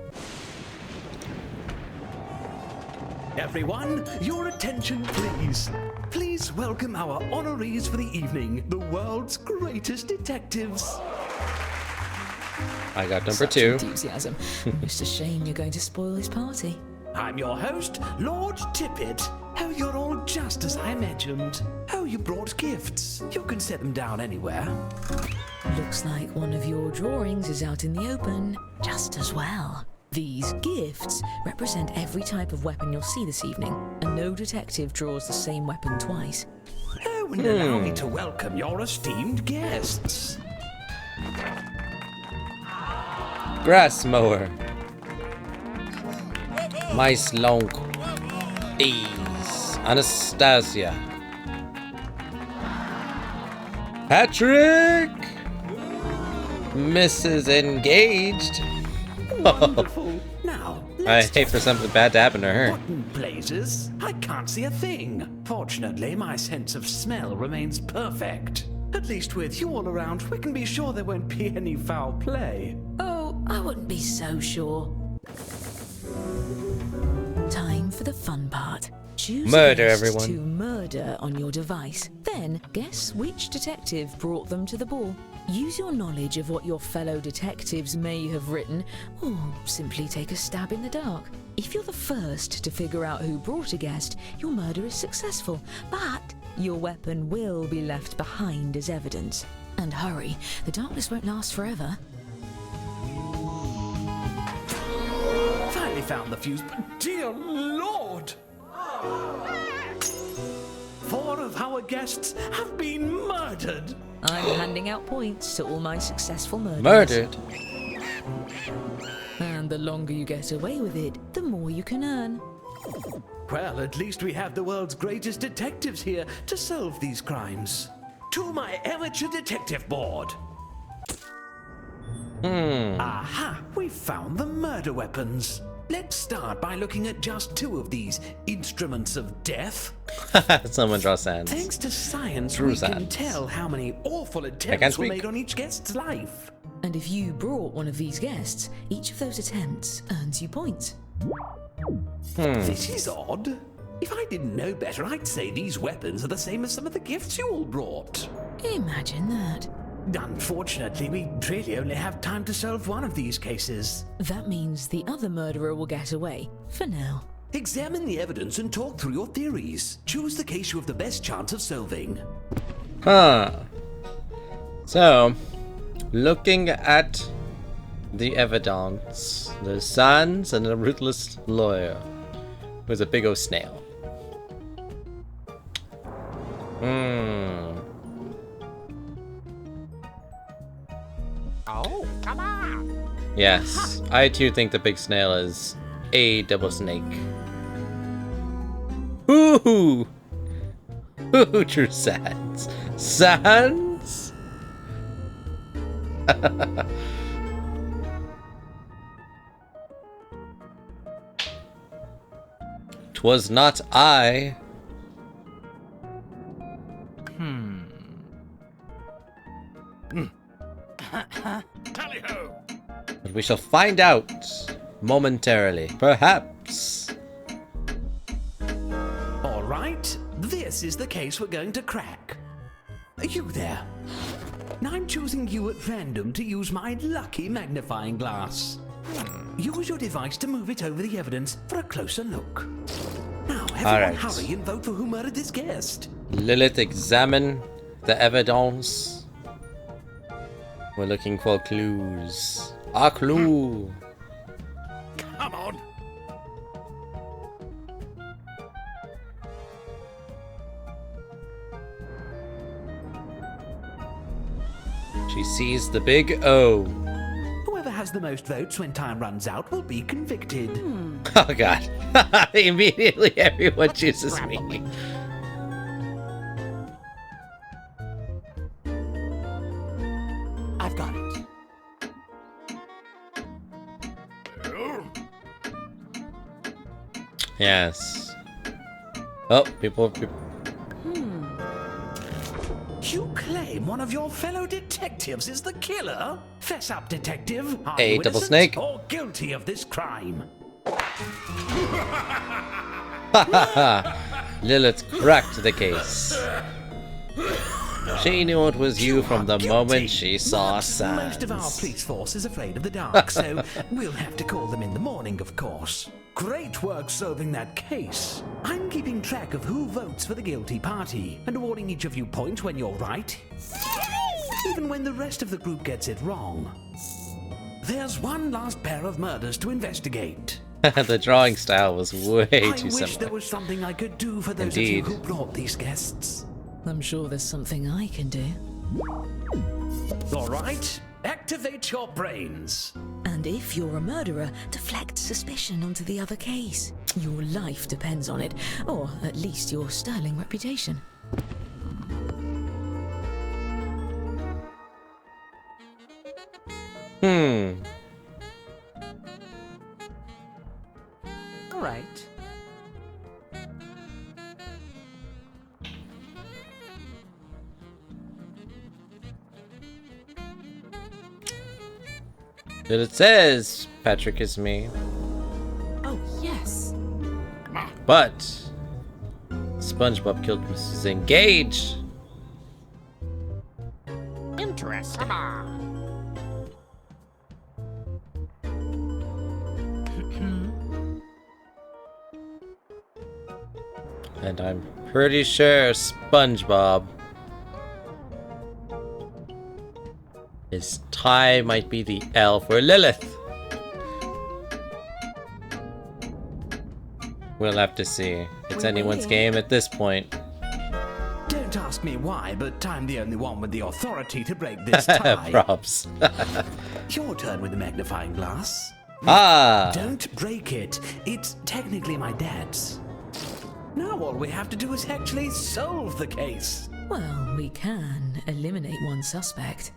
Everyone, your attention please. Please welcome our honorees for the evening, the world's greatest detectives. I got number Such 2. enthusiasm. Just a shame you're going to spoil his party. I'm your host, Lord Tippett. Oh, you're all just as I imagined. Oh, you brought gifts. You can set them down anywhere. Looks like one of your drawings is out in the open, just as well. These gifts represent every type of weapon you'll see this evening, and no detective draws the same weapon twice. Oh, and allow me to welcome your esteemed guests. Grass mower. Mice long. Ease. Anastasia. Patrick. Mrs. Engaged. Wonderful. Now, I let's hate for something bad to happen to her. What in blazes? I can't see a thing. Fortunately, my sense of smell remains perfect. At least with you all around, we can be sure there won't be any foul play. Oh, I wouldn't be so sure. Time for the fun part. Choose Murder, a guest everyone. to murder on your device. Then guess which detective brought them to the ball. Use your knowledge of what your fellow detectives may have written, or simply take a stab in the dark. If you're the first to figure out who brought a guest, your murder is successful, but your weapon will be left behind as evidence. And hurry, the darkness won't last forever. Finally found the fuse, but dear Lord! 4 of our guests have been murdered. I'm handing out points to all my successful murders. Murdered. And the longer you get away with it, the more you can earn. Well, at least we have the world's greatest detectives here to solve these crimes. To my amateur detective board. Aha! We found the murder weapons. Let's start by looking at just 2 of these instruments of death. Someone draw sands. Thanks to science, True we can science. tell how many awful can't attempts were speak. made on each guest's life. And if you brought one of these guests, each of those attempts earns you points. This is odd. If I didn't know better, I'd say these weapons are the same as some of the gifts you all brought. Imagine that. Unfortunately, we really only have time to solve one of these cases. That means the other murderer will get away, for now. Examine the evidence and talk through your theories. Choose the case you have the best chance of solving. Huh. So, looking at the evidence, there's sands and a ruthless lawyer with a big O snail. Oh, come on! Yes, I too think the big snail is a double snake. Ooh! Ooh, true sands. Sands? 'Twas not I. Tally-ho! But we shall find out momentarily. Perhaps. All right, this is the case we're going to crack. You there. Now I'm choosing you at random to use my lucky magnifying glass. Use your device to move it over the evidence for a closer look. Now everyone Alright. hurry and vote for who murdered this guest. Lilith, examine the evidence. We're looking for clues. A clue. Come on. She sees the big O. Whoever has the most votes when time runs out will be convicted. Oh god. Immediately everyone chooses me. I've got it. Yes. Oh, people. You claim one of your fellow detectives is the killer? Fess up, detective. Are A you double innocent snake. or guilty of this crime? Lilith cracked the case. She knew it was you from the Guilty. moment she saw But most of our signs. police force is afraid of the dark, so we'll have to call them in the morning, of course. Great work solving that case. I'm keeping track of who votes for the guilty party and awarding each of you points when you're right, even when the rest of the group gets it wrong. There's one last pair of murders to investigate. The drawing style was way I too wish there similar. was something I could do for those Indeed. of you who brought these guests. I'm sure there's something I can do. All right, activate your brains. And if you're a murderer, deflect suspicion onto the other case. Your life depends on it, or at least your sterling reputation. All right. But it says Patrick is me. Oh, yes. But SpongeBob killed Mrs. Engage. Interesting. And I'm pretty sure SpongeBob. His tie might be the L for Lilith. We'll have to see. It's anyone's game at this point. Don't ask me why, but I'm the only one with the authority to break this tie. Props. Your turn with the magnifying glass. Ah! Don't break it. It's technically my dad's. Now all we have to do is actually solve the case. Well, we can eliminate one suspect.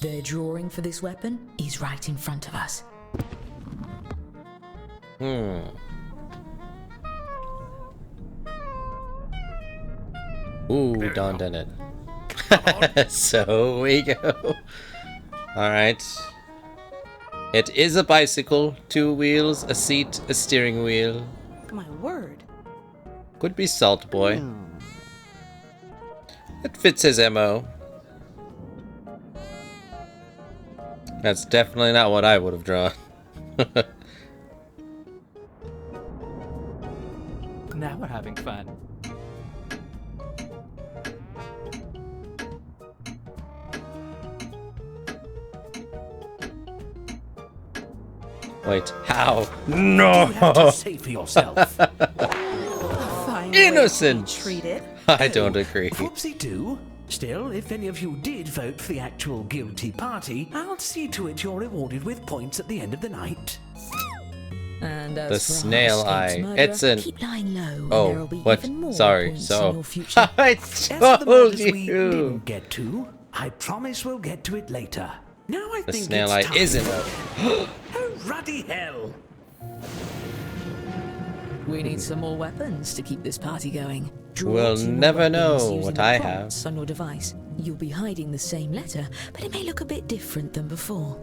Their drawing for this weapon is right in front of us. Ooh, Don did it. So we go. Alright. It is a bicycle, 2 wheels, a seat, a steering wheel. My word. Could be Salt Boy. It fits his MO. That's definitely not what I would have drawn. Now we're having fun. Wait, how? You have to No! say for yourself. A fine way to be Innocent! treated. I don't agree. Whoopsie do. Still, if any of you did vote for the actual guilty party, I'll see to it you're rewarded with points at the end of the night. And as The for snail our escaped eye. murderer, It's an- keep lying low, and Oh, there'll be what? even more Sorry, points so. in your future. I As for the told murders we you! didn't get to, I promise we'll get to it later. Now I The think snail it's eye time. isn't a. Oh, ruddy hell! We need some more weapons to keep this party going. Draw We'll 2 more never weapons know using what the I prompts on your device. You'll be hiding the same letter, but it may look a bit different than before.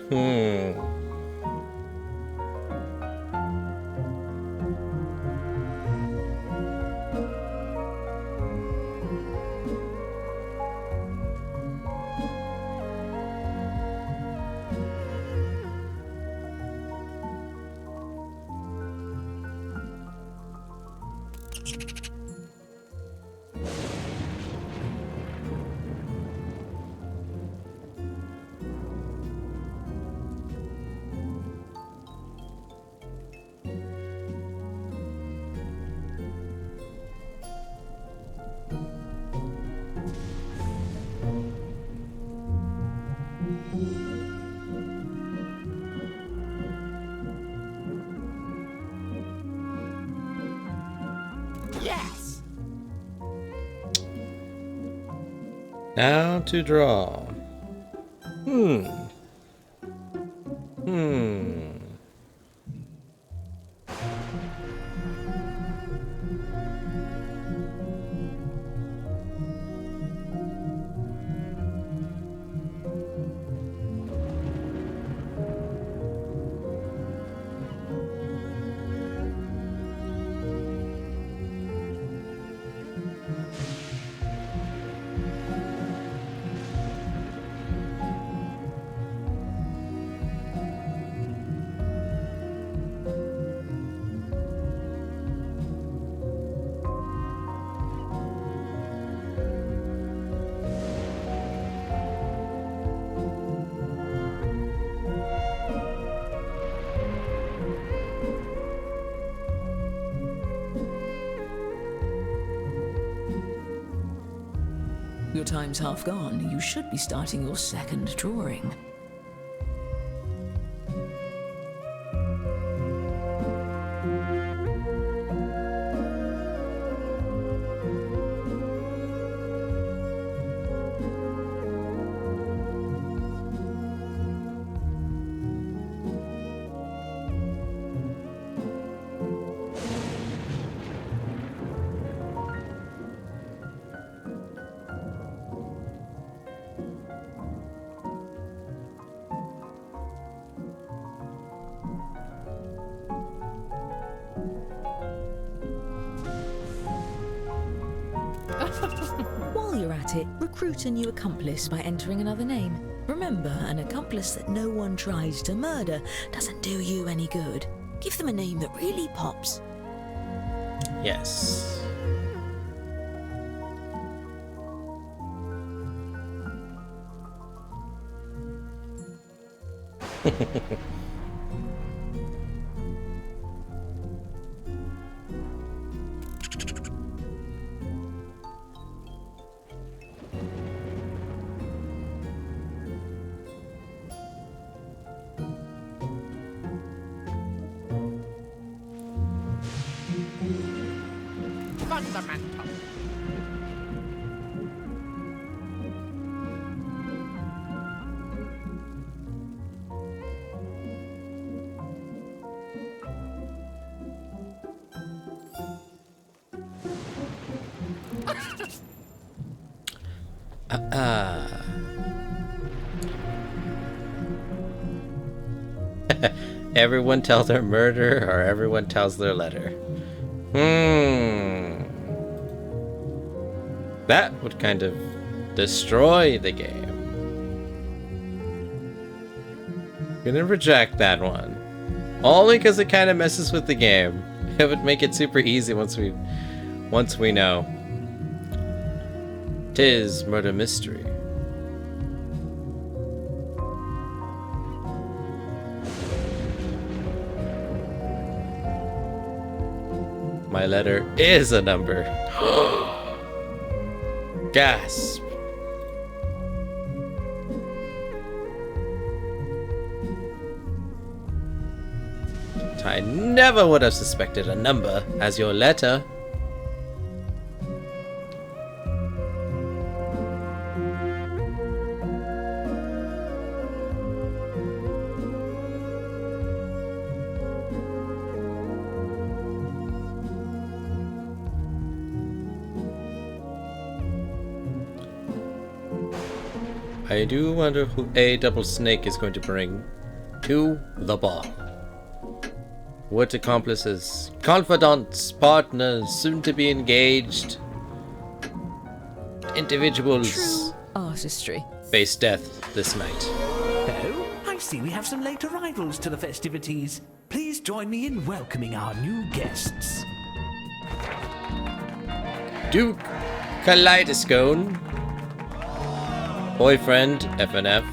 Hmm. Yes. Now to draw. Hmm. Hmm. Your time's half gone. You should be starting your second drawing. While you're at it, recruit a new accomplice by entering another name. Remember, an accomplice that no one tries to murder doesn't do you any good. Give them a name that really pops. Yes. Fundamental. Everyone tells their murder, or everyone tells their letter. That would kind of destroy the game. Gonna reject that one. Only because it kind of messes with the game. It would make it super easy once we know. 'Tis murder mystery. My letter is a number. Gasp. I never would have suspected a number as your letter. I do wonder who a double snake is going to bring to the ball. What accomplices, confidants, partners, soon to be engaged individuals True artistry. face death this night. Oh, I see we have some late arrivals to the festivities. Please join me in welcoming our new guests. Duke Kaleidoscone, boyfriend FNF,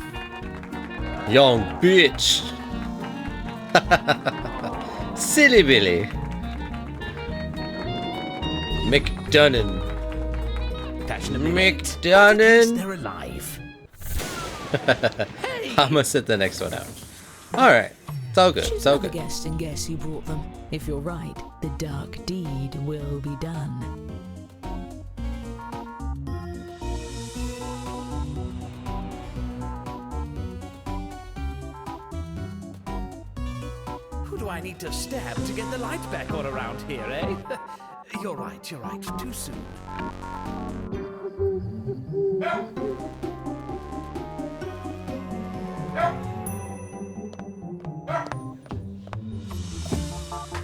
young bitch, Silly Billy, McDunnan, McDunnan. They're alive. I must sit the next one out. Alright, it's all good, Choose it's all another good. guest and guess who brought them. If you're right, the dark deed will be done. Who do I need to stab to get the light back on around here, eh? You're right, too soon.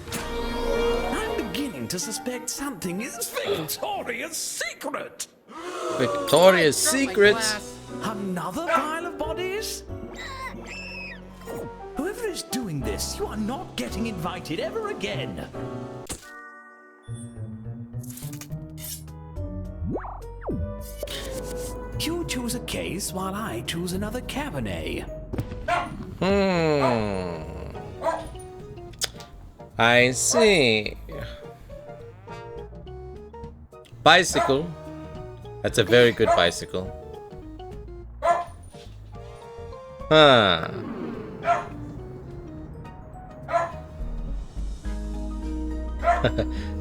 I'm beginning to suspect something is Victoria's Secret. Victoria's Secrets. Another pile of bodies? Whoever is doing this, you are not getting invited ever again. You choose a case while I choose another Cabernet. I see. Bicycle. That's a very good bicycle. Huh.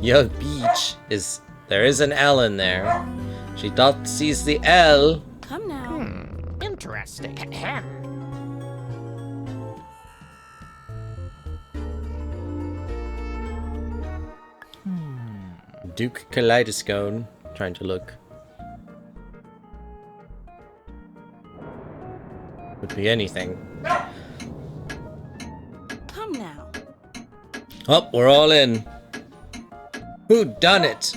Young Beach is... There is an L in there. She thought sees the L. Come now. Interesting. Duke Kaleidoscone. Trying to look. Could be anything. Come now. Oh, we're all in. Who done it?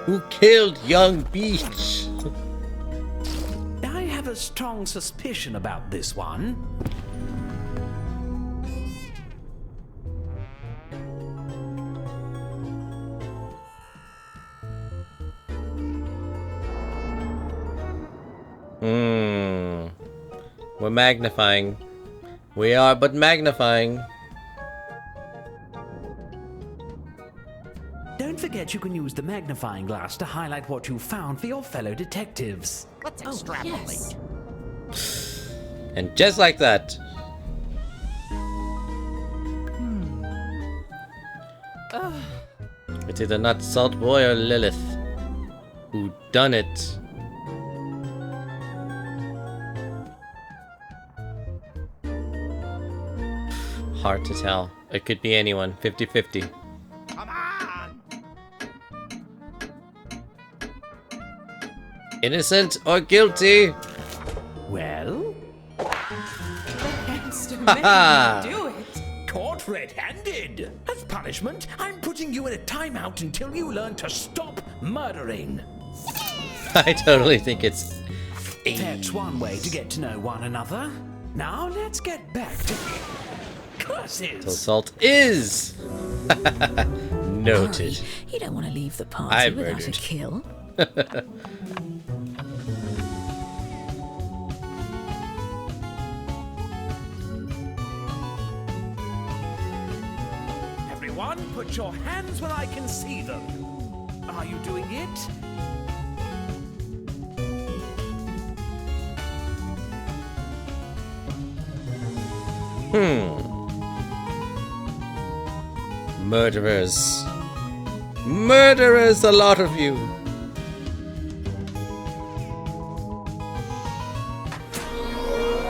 Who killed Young Beach? I have a strong suspicion about this one. We're magnifying. We are but magnifying. Don't forget you can use the magnifying glass to highlight what you found for your fellow detectives. Let's Oh, extrapolate. yes. And just like that. It's either not Salt Boy or Lilith. Who done it? Hard to tell. It could be anyone. 50-50. Come on! Innocent or guilty? Well, Hamster Ha-ha. made me do it. caught red-handed. As punishment, I'm putting you in a timeout until you learn to stop murdering. I totally think it's... That's one way to get to know one another. Now let's get back to curses. So Salt is... Noted. Hurry, you don't want to leave the party I without a murdered. kill. Everyone, put your hands where I can see them. Are you doing it? Murderers. Murderers, a lot of you.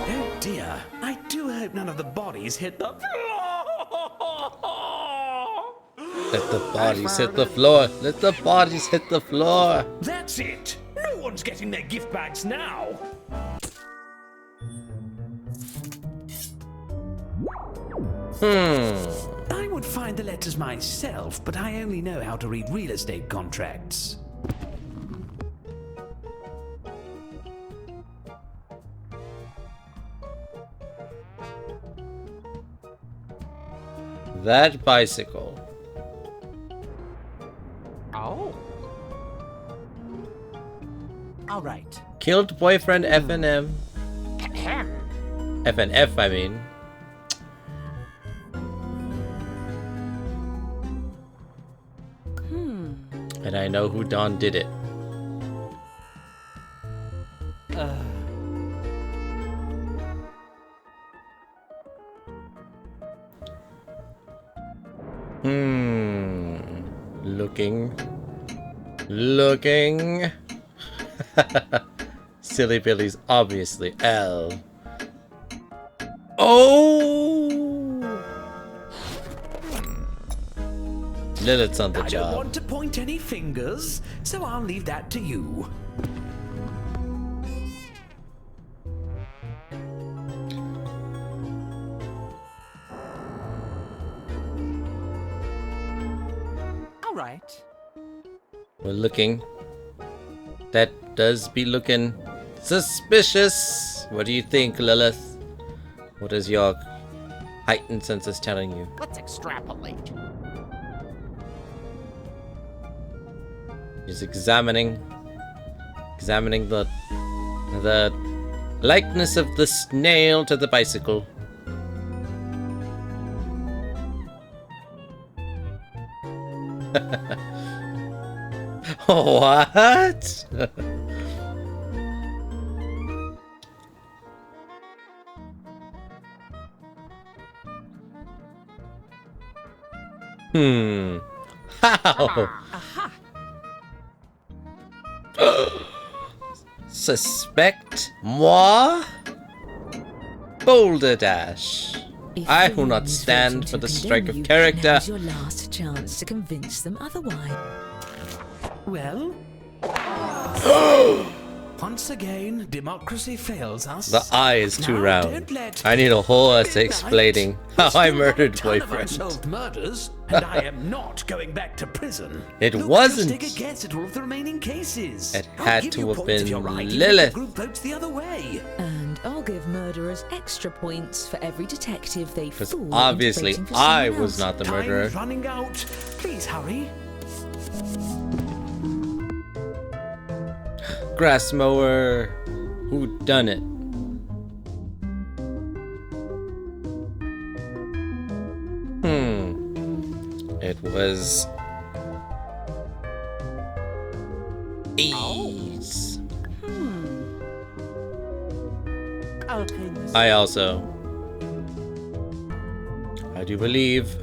Oh dear, I do hope none of the bodies hit the Let the bodies hit the floor. Let the bodies hit the floor. That's it. No one's getting their gift bags now. I would find the letters myself, but I only know how to read real estate contracts. That bicycle. Oh. All right. Killed boyfriend FNM. Ahem. FNF, I mean. And I know who Don did it. Looking. Silly Billy's obviously L. Oh! Lilith's on the I don't job. want to point any fingers, so I'll leave that to you. All right. We're looking. That does be looking suspicious. What do you think, Lilith? What is your heightened senses telling you? Let's extrapolate. He's examining the likeness of the snail to the bicycle. What? How? Suspect moi? Boulder Dash. If I the will not winds stand vote for to the strike condemn of you, character. now's your last chance to convince them otherwise. Well? Once again, democracy fails us. The eye is too Now, round. don't let I need a horse midnight. explaining We how I still have a murdered ton of boyfriend. unsolved murders, and I am not going back to prison. It Look, wasn't. Just take a guess at all of the remaining cases. It I'll had give to you have points if been you're right, even if Lilith. the group votes the other way. And I'll give murderers extra points for every detective they Because fool into obviously voting for I someone was else. not the Time murderer. is running out. Please hurry. Grass mower. Who done it? It was Ease. Okay, Miss. I do believe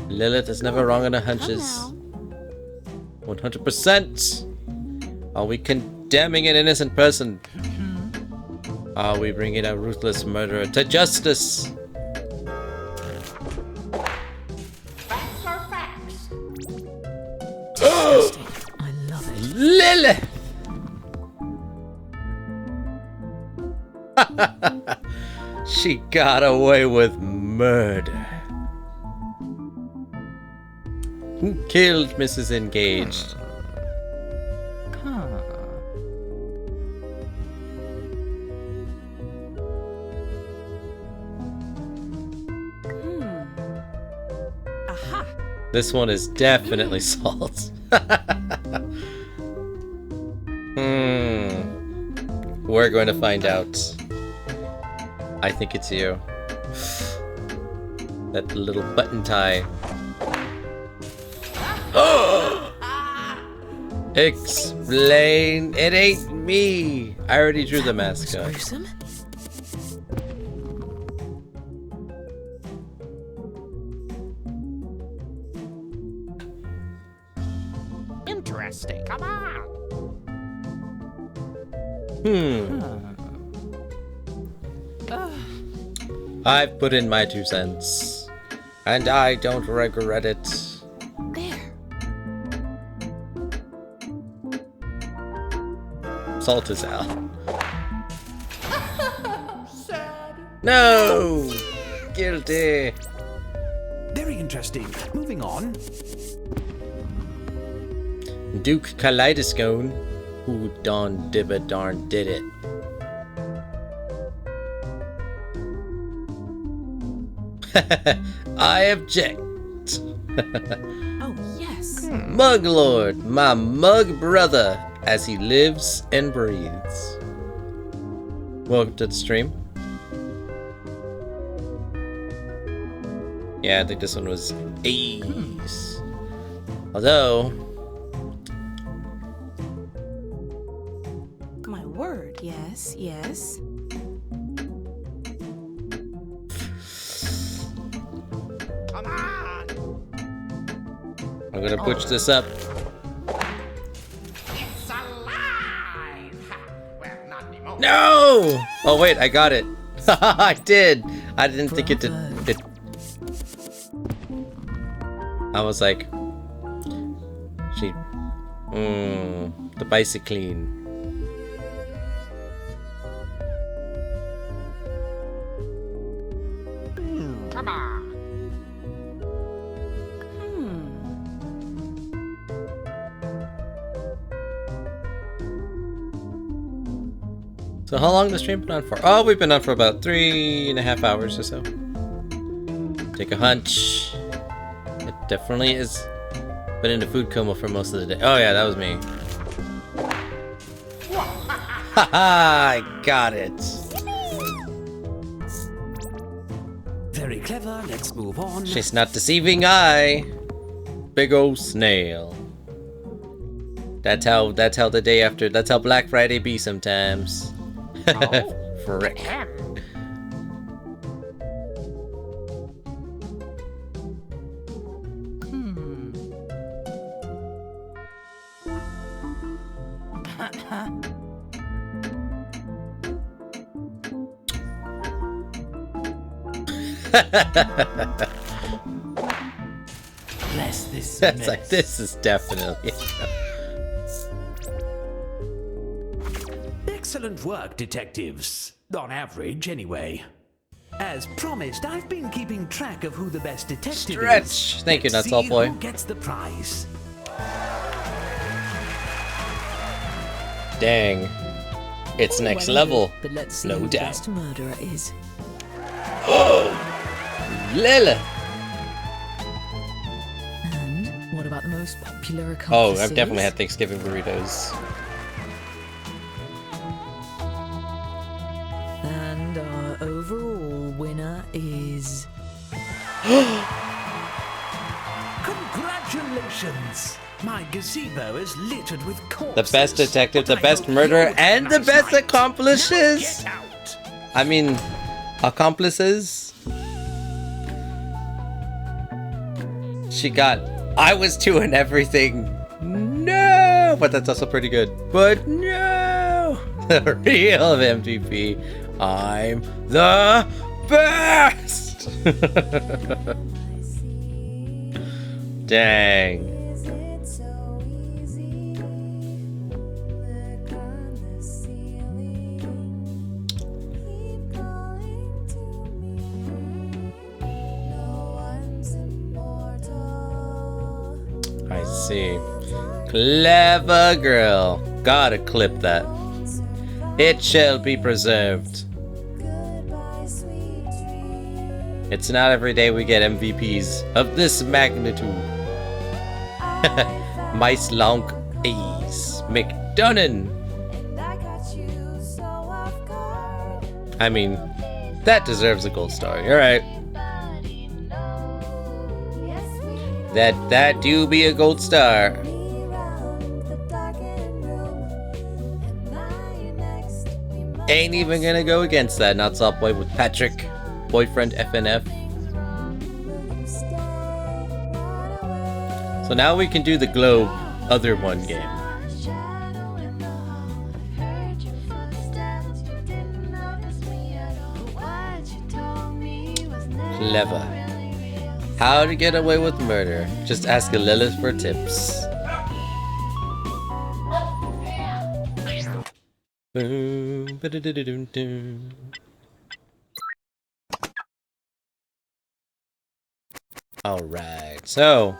Lilith is never wrong in her hunches. 100%. Are we condemning an innocent person? Are we bringing a ruthless murderer to justice? Facts are facts. I love it. Lilith! She got away with murder. Who killed Mrs. Engaged? Aha! This one is definitely Salt. We're going to find out. I think it's you. That little button tie. Explain. It ain't me. I already drew the Was mascot. gruesome. Interesting. Come on. I've put in my 2 cents. And I don't regret it. There. Salt is out. Sad. No! Guilty. Very interesting. Moving on. Duke Kaleidoscone. Who darn dibba darn did it? I object. Oh, yes. Mug Lord, my mug brother, as he lives and breathes. Welcome to the stream. Yeah, I think this one was Ace. Although, My word, yes, yes. Come on. I'm gonna butch this up. It's alive. Ha. Well, not anymore. No! Oh wait, I got it. I did. I didn't think it did. I was like, the bicycline. Come on. So how long has the stream been on for? Oh, we've been on for about 3.5 hours or so. Take a hunch. It definitely is. Been in a food coma for most of the day. Oh yeah, that was me. Haha, I got it. Very clever. Let's move on. She's not deceiving I. Big ol' snail. That's how the day after, that's how Black Friday be sometimes. Frick. Him. Bless this That's mess. like, this is definitely. Excellent work, detectives. On average, anyway. As promised, I've been keeping track of who the best detective is. Stretch! Thank you, Let's Nuts All see Boy. who gets the prize. Dang. It's next Well and level. good, but let's see No who the doubt. best murderer is. Lila! And what about the most popular Oh, accomplices? I've definitely had Thanksgiving burritos. And our overall winner is... Congratulations! My gazebo is littered with corpses. The best detective, the But I best hope murderer, you and the recognize best mine. accomplices! Now get out! I mean, accomplices? She got... I was 2 in everything! No! But that's also pretty good. But no! The real MVP. I'm the best! Dang. I see. Clever girl. Gotta clip that. It shall be preserved. It's not every day we get MVPs of this magnitude. Mice Lonk Ace McDonough. I mean, that deserves a gold star. You're right. That do be a gold star. Ain't even gonna go against that. Not Salt Boy with Patrick, boyfriend FNF. So now we can do the Globe other one game. Clever. How to get away with murder. Just ask a Lilith for tips. Boom. Ba-da-da-da-dum-dum. All right. So